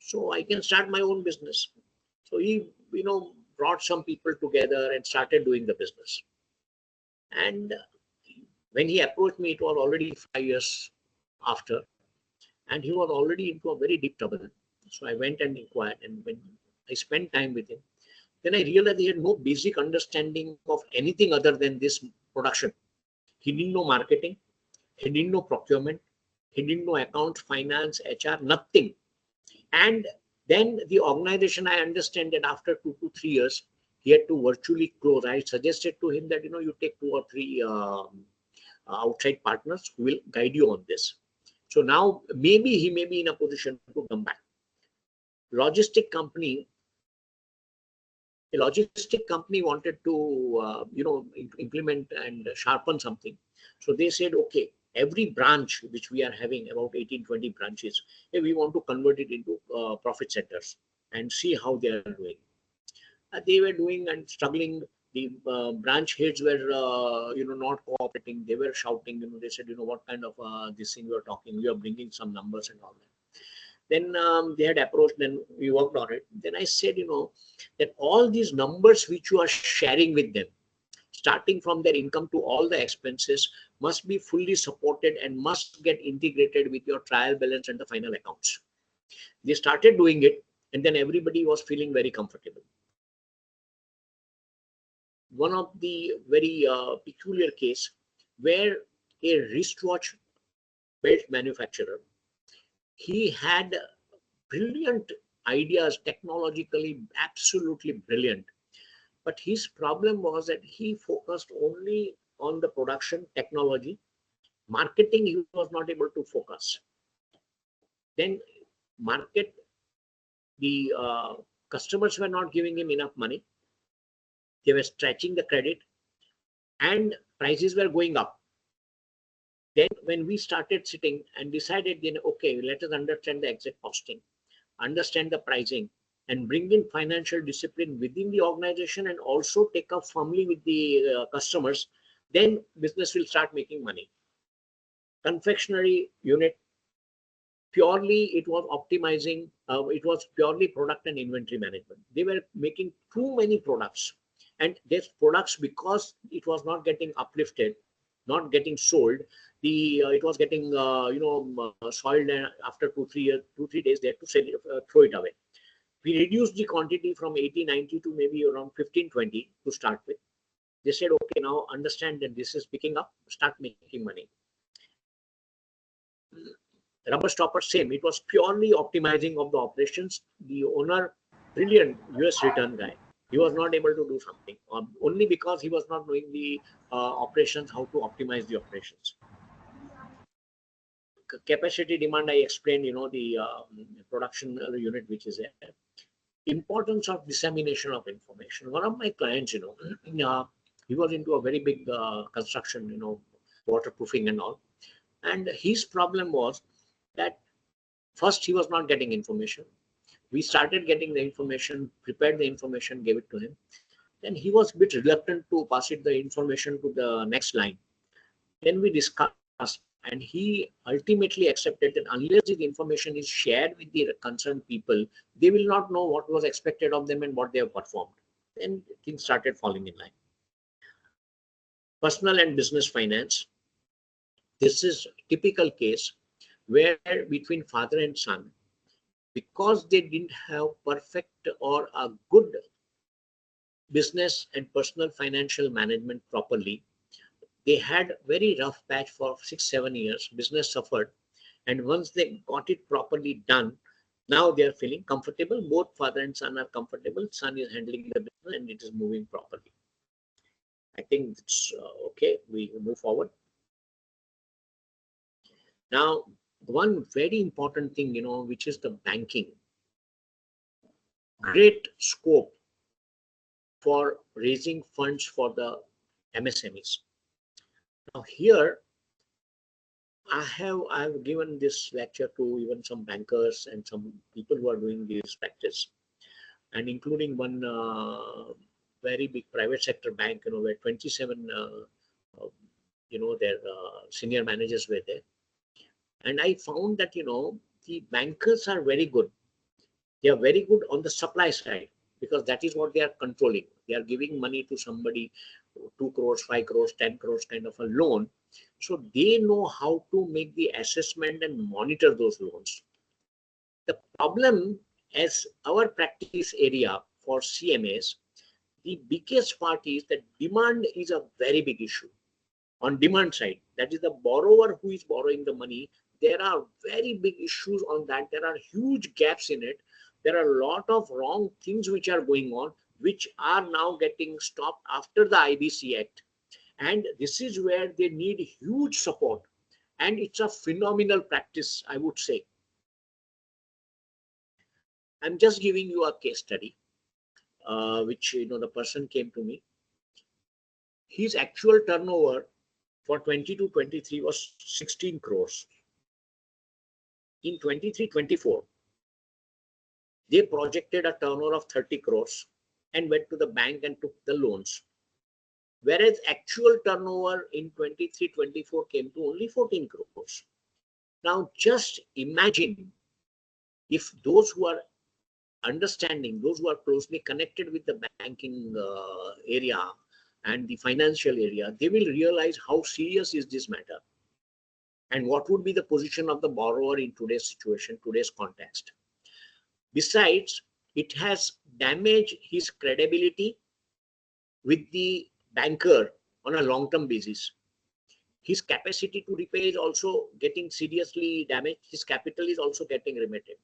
So I can start my own business. So he, brought some people together and started doing the business. And when he approached me, it was already 5 years after, and he was already into a very deep trouble. So I went and inquired, and when I spent time with him, then I realized he had no basic understanding of anything other than this production. He didn't know marketing, he didn't know procurement, he didn't know accounts, finance, HR, nothing. And then the organization, I understand that after 2 to 3 years, he had to virtually close. I suggested to him that, you take 2 or 3 outside partners who will guide you on this. So now maybe he may be in a position to come back. A logistic company wanted to, implement and sharpen something. So they said, okay, every branch which we are having, about 18, 20 branches, we want to convert it into profit centers and see how they are doing. They were doing and struggling. The branch heads were, not cooperating. They were shouting. They said, what kind of this thing you are talking? You are bringing some numbers and all that. Then they had approached. Then we worked on it. Then I said, that all these numbers which you are sharing with them, starting from their income to all the expenses, must be fully supported and must get integrated with your trial balance and the final accounts. They started doing it, and then everybody was feeling very comfortable. One of the very peculiar case where a wristwatch belt manufacturer, he had brilliant ideas, technologically absolutely brilliant. But his problem was that he focused only on the production technology. Marketing, he was not able to focus. Then market, the customers were not giving him enough money. They were stretching the credit and prices were going up. Then when we started sitting and decided, then, okay, let us understand the exact costing, understand the pricing, and bring in financial discipline within the organization and also take up firmly with the customers, then business will start making money. confectionery unit, purely it was optimizing, it was purely product and inventory management. They were making too many products, and these products, because it was not getting uplifted, not getting sold, the it was getting soiled, and after 2 3 years, 2 3 days they had to sell it, throw it away. We reduced the quantity from 80 90 to maybe around 15 20 to start with. They said, okay, now understand that this is picking up, start making money. Rubber stopper, same. It was purely optimizing of the operations. The owner, brilliant US return guy, he was not able to do something, only because he was not knowing the operations, how to optimize the operations. Capacity demand, I explained, the production unit which is there. Importance of dissemination of information. One of my clients, he was into a very big construction, waterproofing and all. And his problem was that first he was not getting information. We started getting the information, prepared the information, gave it to him. Then he was a bit reluctant to pass it the information to the next line. Then we discussed, and he ultimately accepted that unless the information is shared with the concerned people, they will not know what was expected of them and what they have performed. Then things started falling in line. Personal and business finance. This is a typical case where between father and son, because they didn't have perfect or a good business and personal financial management properly, they had very rough patch for 6 7 years. Business suffered, and once they got it properly done, now they are feeling comfortable. Both father and son are comfortable. Son is handling the business and it is moving properly. I think it's okay. We move forward. Now, one very important thing, which is the banking. Great scope for raising funds for the MSMEs. Now here, I have given this lecture to even some bankers and some people who are doing this practice, and including one very big private sector bank, where 27 their senior managers were there. And I found that, the bankers are very good. They are very good on the supply side, because that is what they are controlling. They are giving money to somebody, 2 crores, 5 crores, 10 crores kind of a loan. So they know how to make the assessment and monitor those loans. The problem, as our practice area for CMAs, the biggest part is that demand is a very big issue. On demand side, that is the borrower who is borrowing the money, there are very big issues on that. There are huge gaps in it. There are a lot of wrong things which are going on, which are now getting stopped after the IBC Act. And this is where they need huge support. And it's a phenomenal practice, I would say. I'm just giving you a case study, which, the person came to me. His actual turnover for 22-23 was 16 crores. In 23-24, they projected a turnover of 30 crores and went to the bank and took the loans. Whereas actual turnover in 23-24 came to only 14 crores. Now just imagine if those who are understanding, those who are closely connected with the banking area and the financial area, they will realize how serious is this matter and what would be the position of the borrower in today's situation, today's context. Besides, it has damaged his credibility with the banker on a long-term basis. His capacity to repay is also getting seriously damaged. His capital is also getting eroded,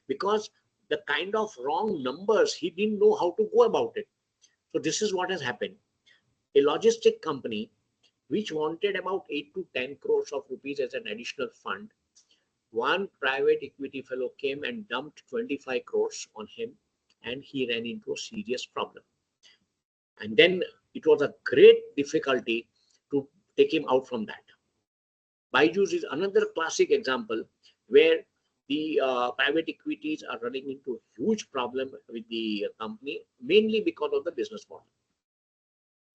because the kind of wrong numbers, he didn't know how to go about it. So this is what has happened. A logistic company which wanted about 8 to 10 crores of rupees as an additional fund, one private equity fellow came and dumped 25 crores on him, and he ran into a serious problem. And then it was a great difficulty to take him out from that. Byju's is another classic example where the private equities are running into a huge problem with the company, mainly because of the business model.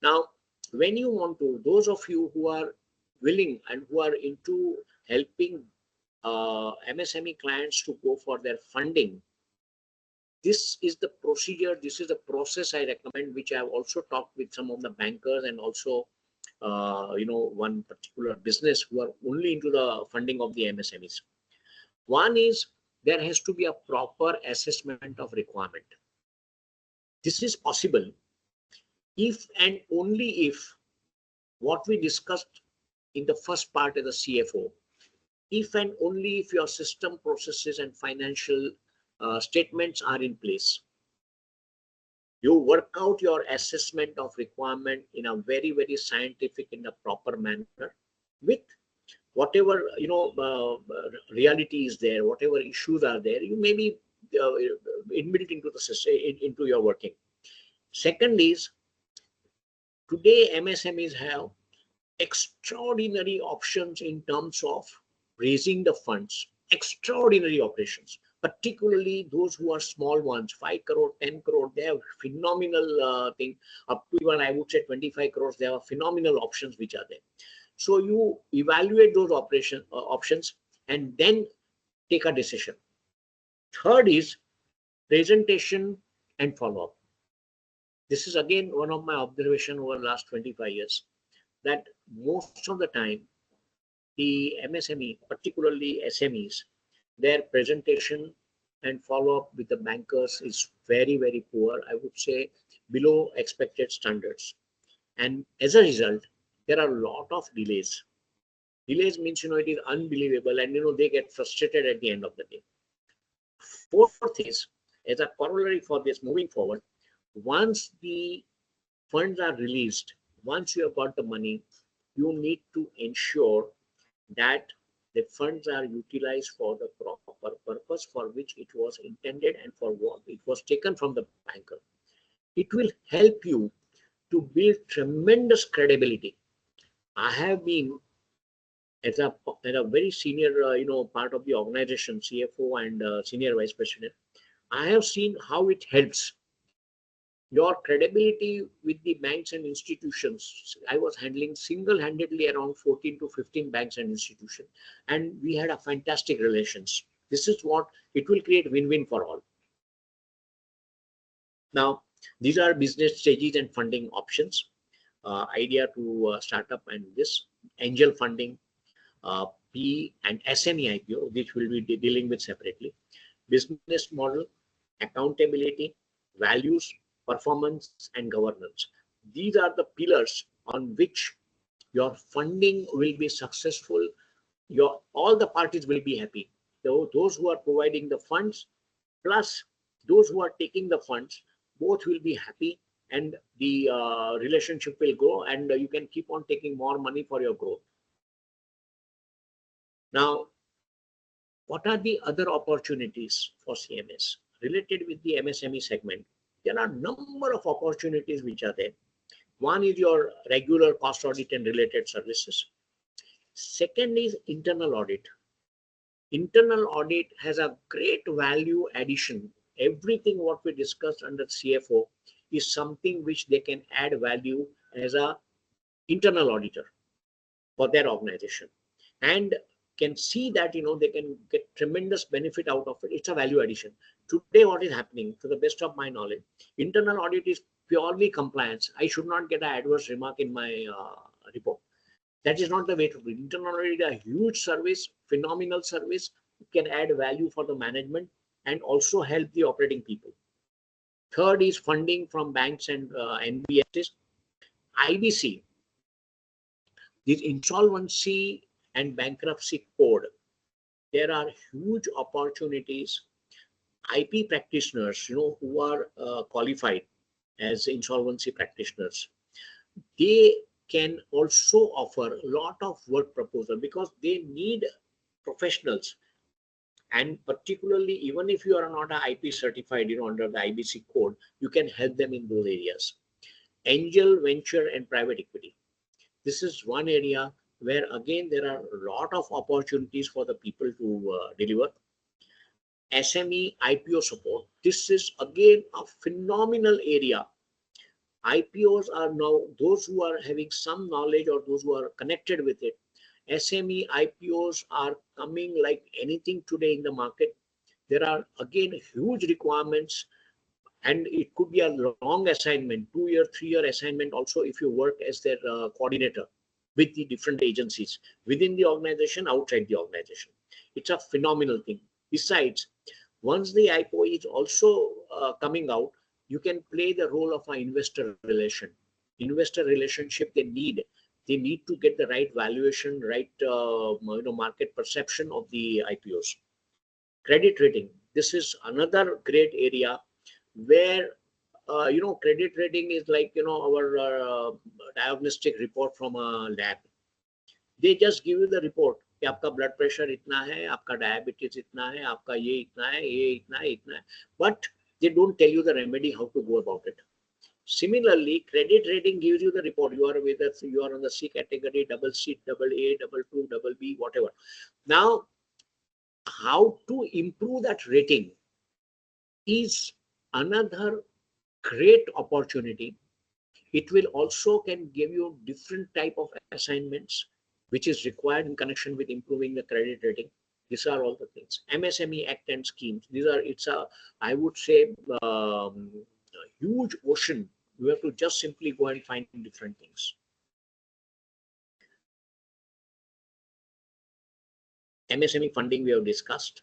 Now, when you want to, those of you who are willing and who are into helping MSME clients to go for their funding, this is the procedure, this is the process I recommend, which I have also talked with some of the bankers and also one particular business who are only into the funding of the MSMEs. One is there has to be a proper assessment of requirement. This is possible if and only if what we discussed in the first part as a CFO, if and only if your system processes and financial statements are in place. You work out your assessment of requirement in a very, very scientific, in a proper manner, with whatever reality is there, whatever issues are there, you may be inbuilt into the system, into your working. Second is, today MSMEs have extraordinary options in terms of raising the funds, extraordinary operations, particularly those who are small ones, 5 crore, 10 crore, they have phenomenal thing, up to even I would say 25 crores, they have phenomenal options which are there. So you evaluate those options and then take a decision. Third is presentation and follow-up. This is again one of my observations over the last 25 years, that most of the time the MSME, particularly SMEs, their presentation and follow-up with the bankers is very, very poor. I would say below expected standards. And as a result, there are a lot of delays. Delays means, it is unbelievable, and, they get frustrated at the end of the day. Fourth is, as a corollary for this moving forward, once the funds are released, once you have got the money, you need to ensure that the funds are utilized for the proper purpose for which it was intended and for what it was taken from the banker. It will help you to build tremendous credibility. I have been at a very senior, part of the organization, CFO and senior vice president. I have seen how it helps your credibility with the banks and institutions. I was handling single-handedly around 14 to 15 banks and institutions, and we had a fantastic relations. This is what it will create win-win for all. Now, these are business stages and funding options. Idea to start up and this angel funding, P and SME IPO, which we'll be dealing with separately. Business model, accountability, values, performance, and governance. These are the pillars on which your funding will be successful. All the parties will be happy. Those who are providing the funds plus those who are taking the funds, both will be happy, and the relationship will grow, and you can keep on taking more money for your growth. Now, what are the other opportunities for CMS related with the MSME segment? There are a number of opportunities which are there. One is your regular cost audit and related services. Second is internal audit. Internal audit has a great value addition. Everything what we discussed under CFO is something which they can add value as a internal auditor for their organization, and can see that they can get tremendous benefit out of it. It's a value addition. Today what is happening, to the best of my knowledge, internal audit is purely compliance. I should not get an adverse remark in my report. That is not the way to do it. Internal audit is a huge service, phenomenal service. It can add value for the management and also help the operating people. Third is funding from banks and NBFCs. IBC, this insolvency and bankruptcy code, there are huge opportunities. IP practitioners, who are qualified as insolvency practitioners, they can also offer a lot of work proposal because they need professionals. And particularly, even if you are not an IP certified, under the IBC code, you can help them in those areas. Angel, venture, and private equity. This is one area where again there are a lot of opportunities for the people to deliver. SME IPO support. This is again a phenomenal area. IPOs are now, those who are having some knowledge or those who are connected with it, SME IPOs are coming like anything today in the market. There are again huge requirements, and it could be a long assignment, 2 year, 3 year assignment also if you work as their coordinator with the different agencies within the organization, outside the organization. It's a phenomenal thing. Besides, once the IPO is also coming out, you can play the role of an investor relation. Investor relationship they need. They need to get the right valuation, right market perception of the IPOs. Credit rating. This is another great area where credit rating is like our diagnostic report from a lab. They just give you the report कि आपका blood pressure इतना है, आपका diabetes इतना है, आपका ये इतना है, ये इतना है, इतना है, but they don't tell you the remedy how to go about it. Similarly, credit rating gives you the report. You are whether you are on the C category, double C, double A, double 2, double B, whatever. Now, how to improve that rating is another great opportunity. It will also can give you different type of assignments which is required in connection with improving the credit rating. These are all the things. MSME Act and schemes. These are, it's a, I would say, a huge ocean. You have to just simply go and find different things. MSME funding we have discussed.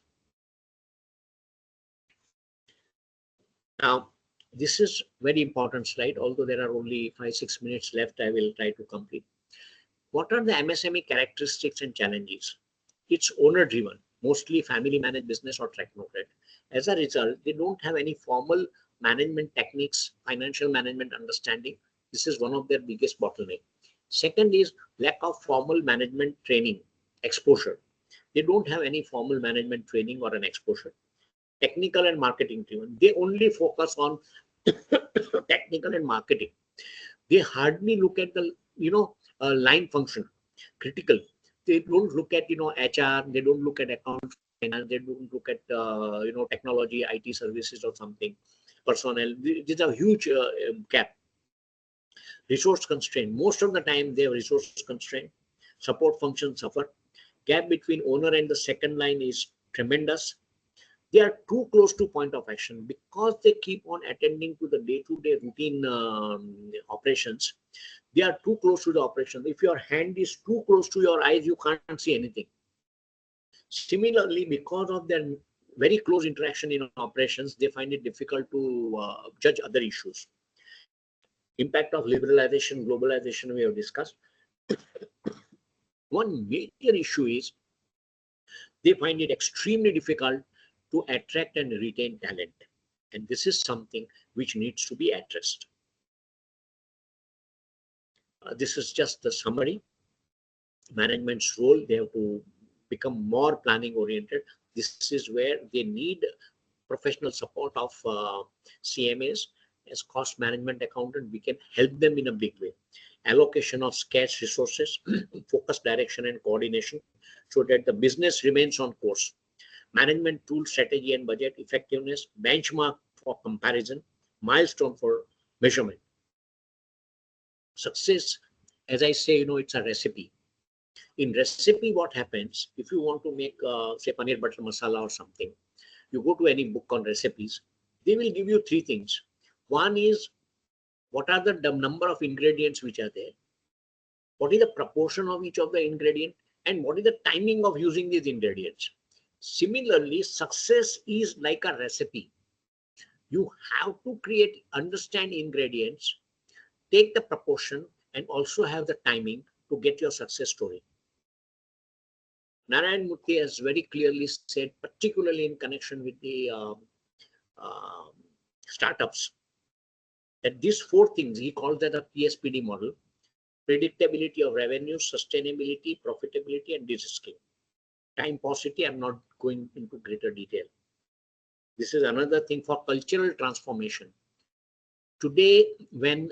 Now, this is very important slide, although there are only 5-6 minutes left, I will try to complete. What are the MSME characteristics and challenges? It's owner driven, mostly family managed business or technocrat. As a result, they don't have any formal management techniques, financial management understanding. This is one of their biggest bottleneck. Second is lack of formal management training, exposure. They don't have any formal management training or an exposure. Technical and marketing driven. They only focus on technical and marketing. They hardly look at the line function, critical. They don't look at HR. They don't look at accounts, finance. They don't look at technology, IT services or something. Personnel. There's a huge gap. Resource constraint. Most of the time they have resource constraint. Support functions suffer. Gap between owner and the second line is tremendous. They are too close to point of action because they keep on attending to the day-to-day routine operations. They are too close to the operation. If your hand is too close to your eyes, you can't see anything. Similarly, because of their very close interaction in operations, they find it difficult to judge other issues. Impact of liberalization, globalization, we have discussed. One major issue is they find it extremely difficult to attract and retain talent. And this is something which needs to be addressed. This is just the summary. Management's role, they have to become more planning oriented. This is where they need professional support of CMAs. As cost management accountant, we can help them in a big way. Allocation of scarce resources, focus, direction and coordination so that the business remains on course. Management tool, strategy and budget, effectiveness, benchmark for comparison, milestone for measurement. Success, as I say, it's a recipe. In recipe, what happens if you want to make say paneer butter masala or something, you go to any book on recipes, they will give you 3 things. One is what are the number of ingredients which are there, what is the proportion of each of the ingredient, and what is the timing of using these ingredients. Similarly, success is like a recipe. You have to understand ingredients, take the proportion, and also have the timing to get your success story. Narayan Murthy has very clearly said, particularly in connection with the startups, that these 4 things, he calls that a PSPD model: predictability of revenue, sustainability, profitability, and de-risking. Time paucity, I'm not going into greater detail. This is another thing for cultural transformation. Today, when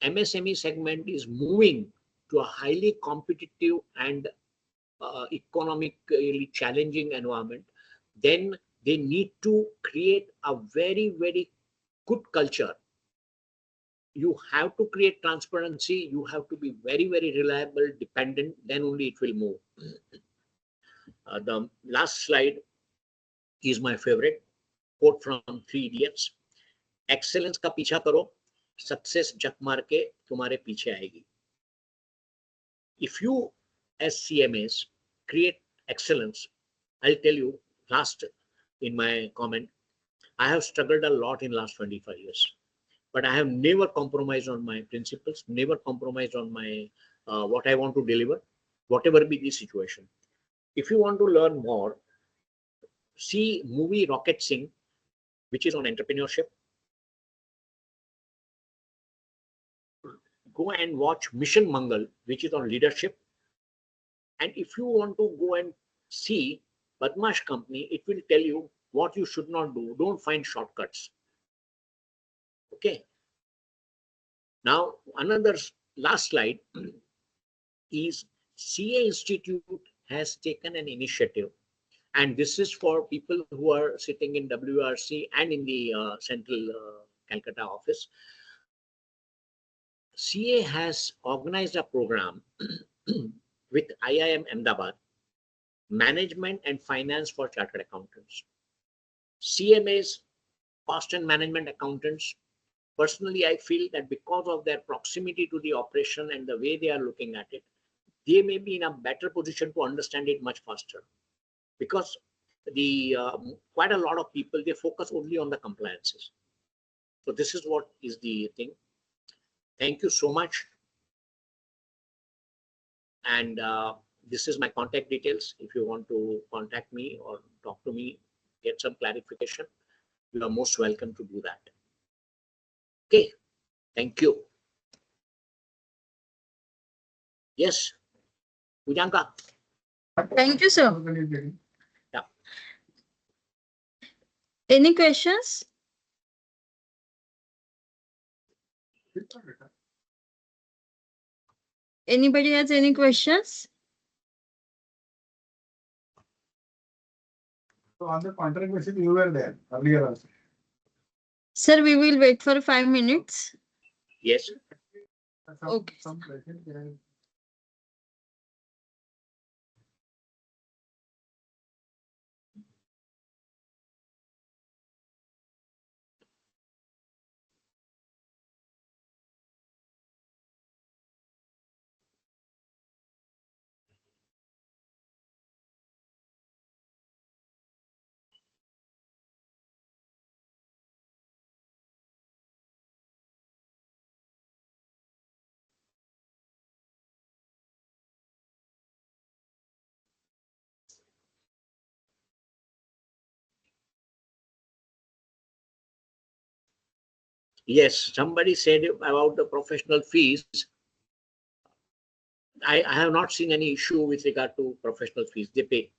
MSME segment is moving to a highly competitive and economically challenging environment, then they need to create a very, very good culture you have to create transparency. You have to be very, very reliable, dependent. Then only it will move. The last slide is my favorite quote from Three Idiots. Excellence का पीछा करो, success जक मार के तुम्हारे पीछे आएगी. If you, as CMAs, create excellence, I'll tell you last in my comment, I have struggled a lot in last 25 years, but I have never compromised on my principles, never compromised on my what I want to deliver, whatever be the situation. If you want to learn more, see movie Rocket Singh, which is on entrepreneurship. Go and watch Mission Mangal, which is on leadership. And if you want to go and see Badmash Company, it will tell you what you should not do. Don't find shortcuts. Okay. Now, another last slide is CA Institute has taken an initiative, and this is for people who are sitting in WRC and in the central Calcutta office. CA has organized a program with IIM Ahmedabad, Management and Finance for Chartered Accountants. CMAs, Cost and Management Accountants. Personally, I feel that because of their proximity to the operation and the way they are looking at it, they may be in a better position to understand it much faster. Because the quite a lot of people, they focus only on the compliances. So this is what is the thing. Thank you so much. And this is my contact details. If you want to contact me or talk to me, get some clarification, you are most welcome to do that. Okay, thank you. Yes, Pujanka. Thank you, sir. Yeah. Any questions? Anybody has any questions? So on the contract basis, you were there earlier also. Sir, we will wait for 5 minutes. Yes. Okay. Some questions there. Yes, somebody said about the professional fees. I have not seen any issue with regard to professional fees. They pay.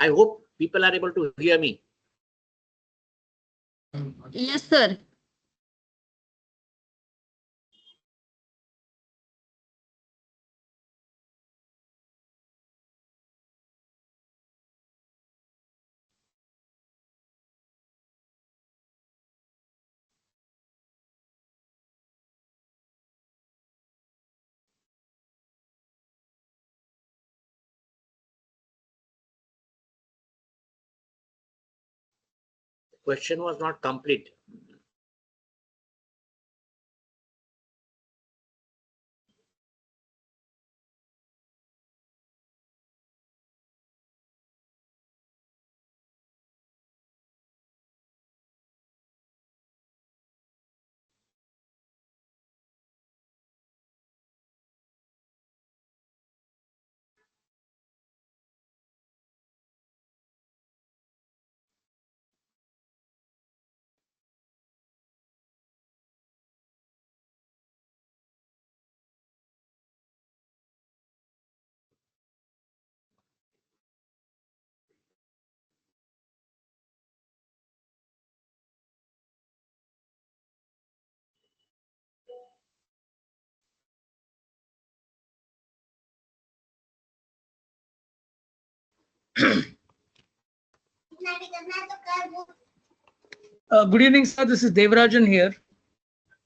I hope people are able to hear me. Yes, sir. The question was not complete. Good evening, sir. This is Devarajan here.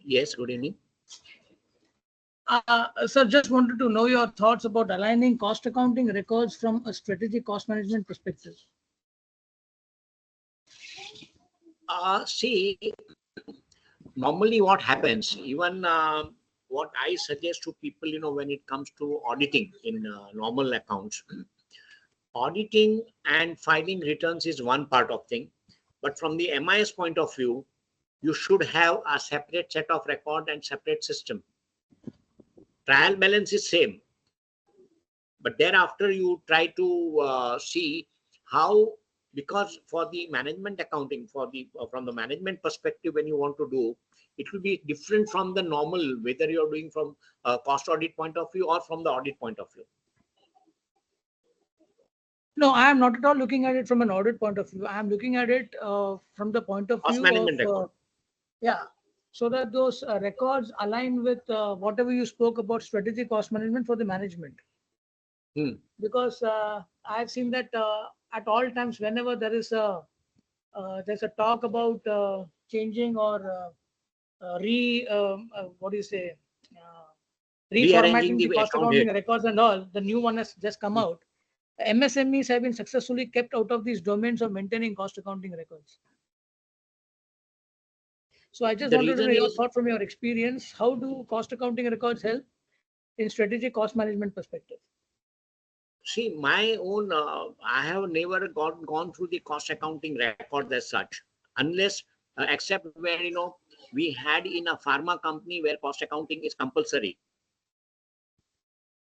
Yes, good evening. Sir, just wanted to know your thoughts about aligning cost accounting records from a strategic cost management perspective. See, normally what happens, even what I suggest to people, when it comes to auditing in normal accounts, auditing and filing returns is one part of thing. But from the MIS point of view, you should have a separate set of record and separate system. Trial balance is same. But thereafter, you try to see how, because for the management accounting, from the management perspective, when you want to do, it will be different from the normal, whether you're doing from a cost audit point of view or from the audit point of view. No, I am not at all looking at it from an audit point of view. I am looking at it from the point of Cost view management of, record. yeah, so that those records align with whatever you spoke about strategic cost management for the management. Because I've seen that at all times, whenever there's a talk about changing or what do you say, Rearranging reformatting the the cost account accounting date. records and all, the new one has just come out. MSMEs have been successfully kept out of these domains of maintaining cost accounting records. So I just The wanted to know reason your is, thought from your experience. How do cost accounting records help in strategic cost management perspective? see, my own, I have never gone through the cost accounting record as such, unless, except where, we had in a pharma company where cost accounting is compulsory.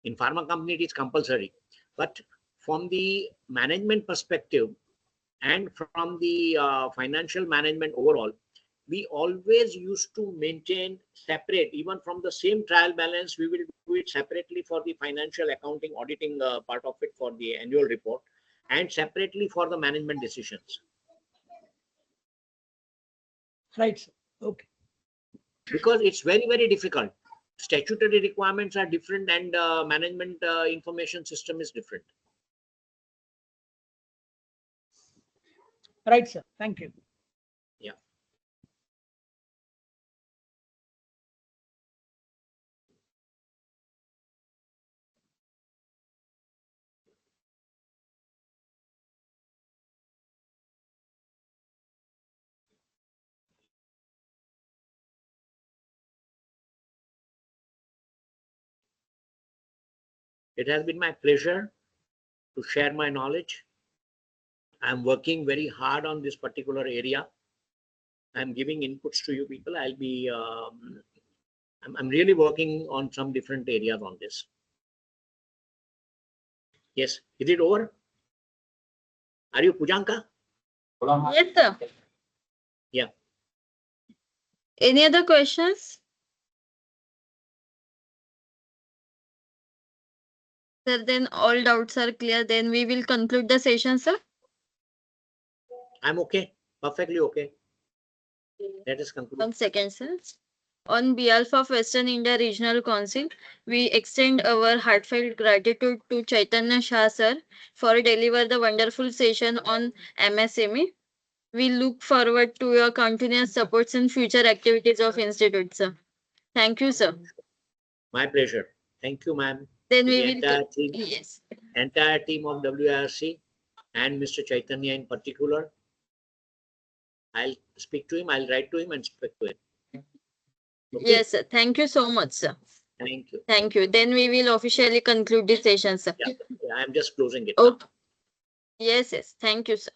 In pharma company, it is compulsory. But from the management perspective and from the financial management overall, we always used to maintain separate, even from the same trial balance, we will do it separately for the financial accounting auditing part of it for the annual report, and separately for the management decisions. Right, sir. Okay. Because it's very, very difficult. Statutory requirements are different, and management information system is different. Right, sir. Thank you. Yeah. It has been my pleasure to share my knowledge. I'm working very hard on this particular area. I'm giving inputs to you people. I'll be, I'm really working on some different areas on this. Yes. Is it over? Are you Pujanka? Yes, sir. Yeah. Any other questions? Sir, then all doubts are clear. Then we will conclude the session, sir. I'm okay. Perfectly okay. Let us conclude. 1 second, sir. On behalf of Western India Regional Council, we extend our heartfelt gratitude to Chaitanya Shah, sir, for deliver the wonderful session on MSME. We look forward to your continuous supports in future activities of Institute, sir. Thank you, sir. My pleasure. Thank you, ma'am. Then To we the will. entire entire team of WIRC and Mr. Chaitanya in particular. I'll speak to him. I'll write to him and speak to him. Okay? Yes, sir. Thank you so much, sir. Thank you. Thank you. Then we will officially conclude this session, sir. Yeah, I'm just closing it. Okay. Yes, yes. Thank you, sir.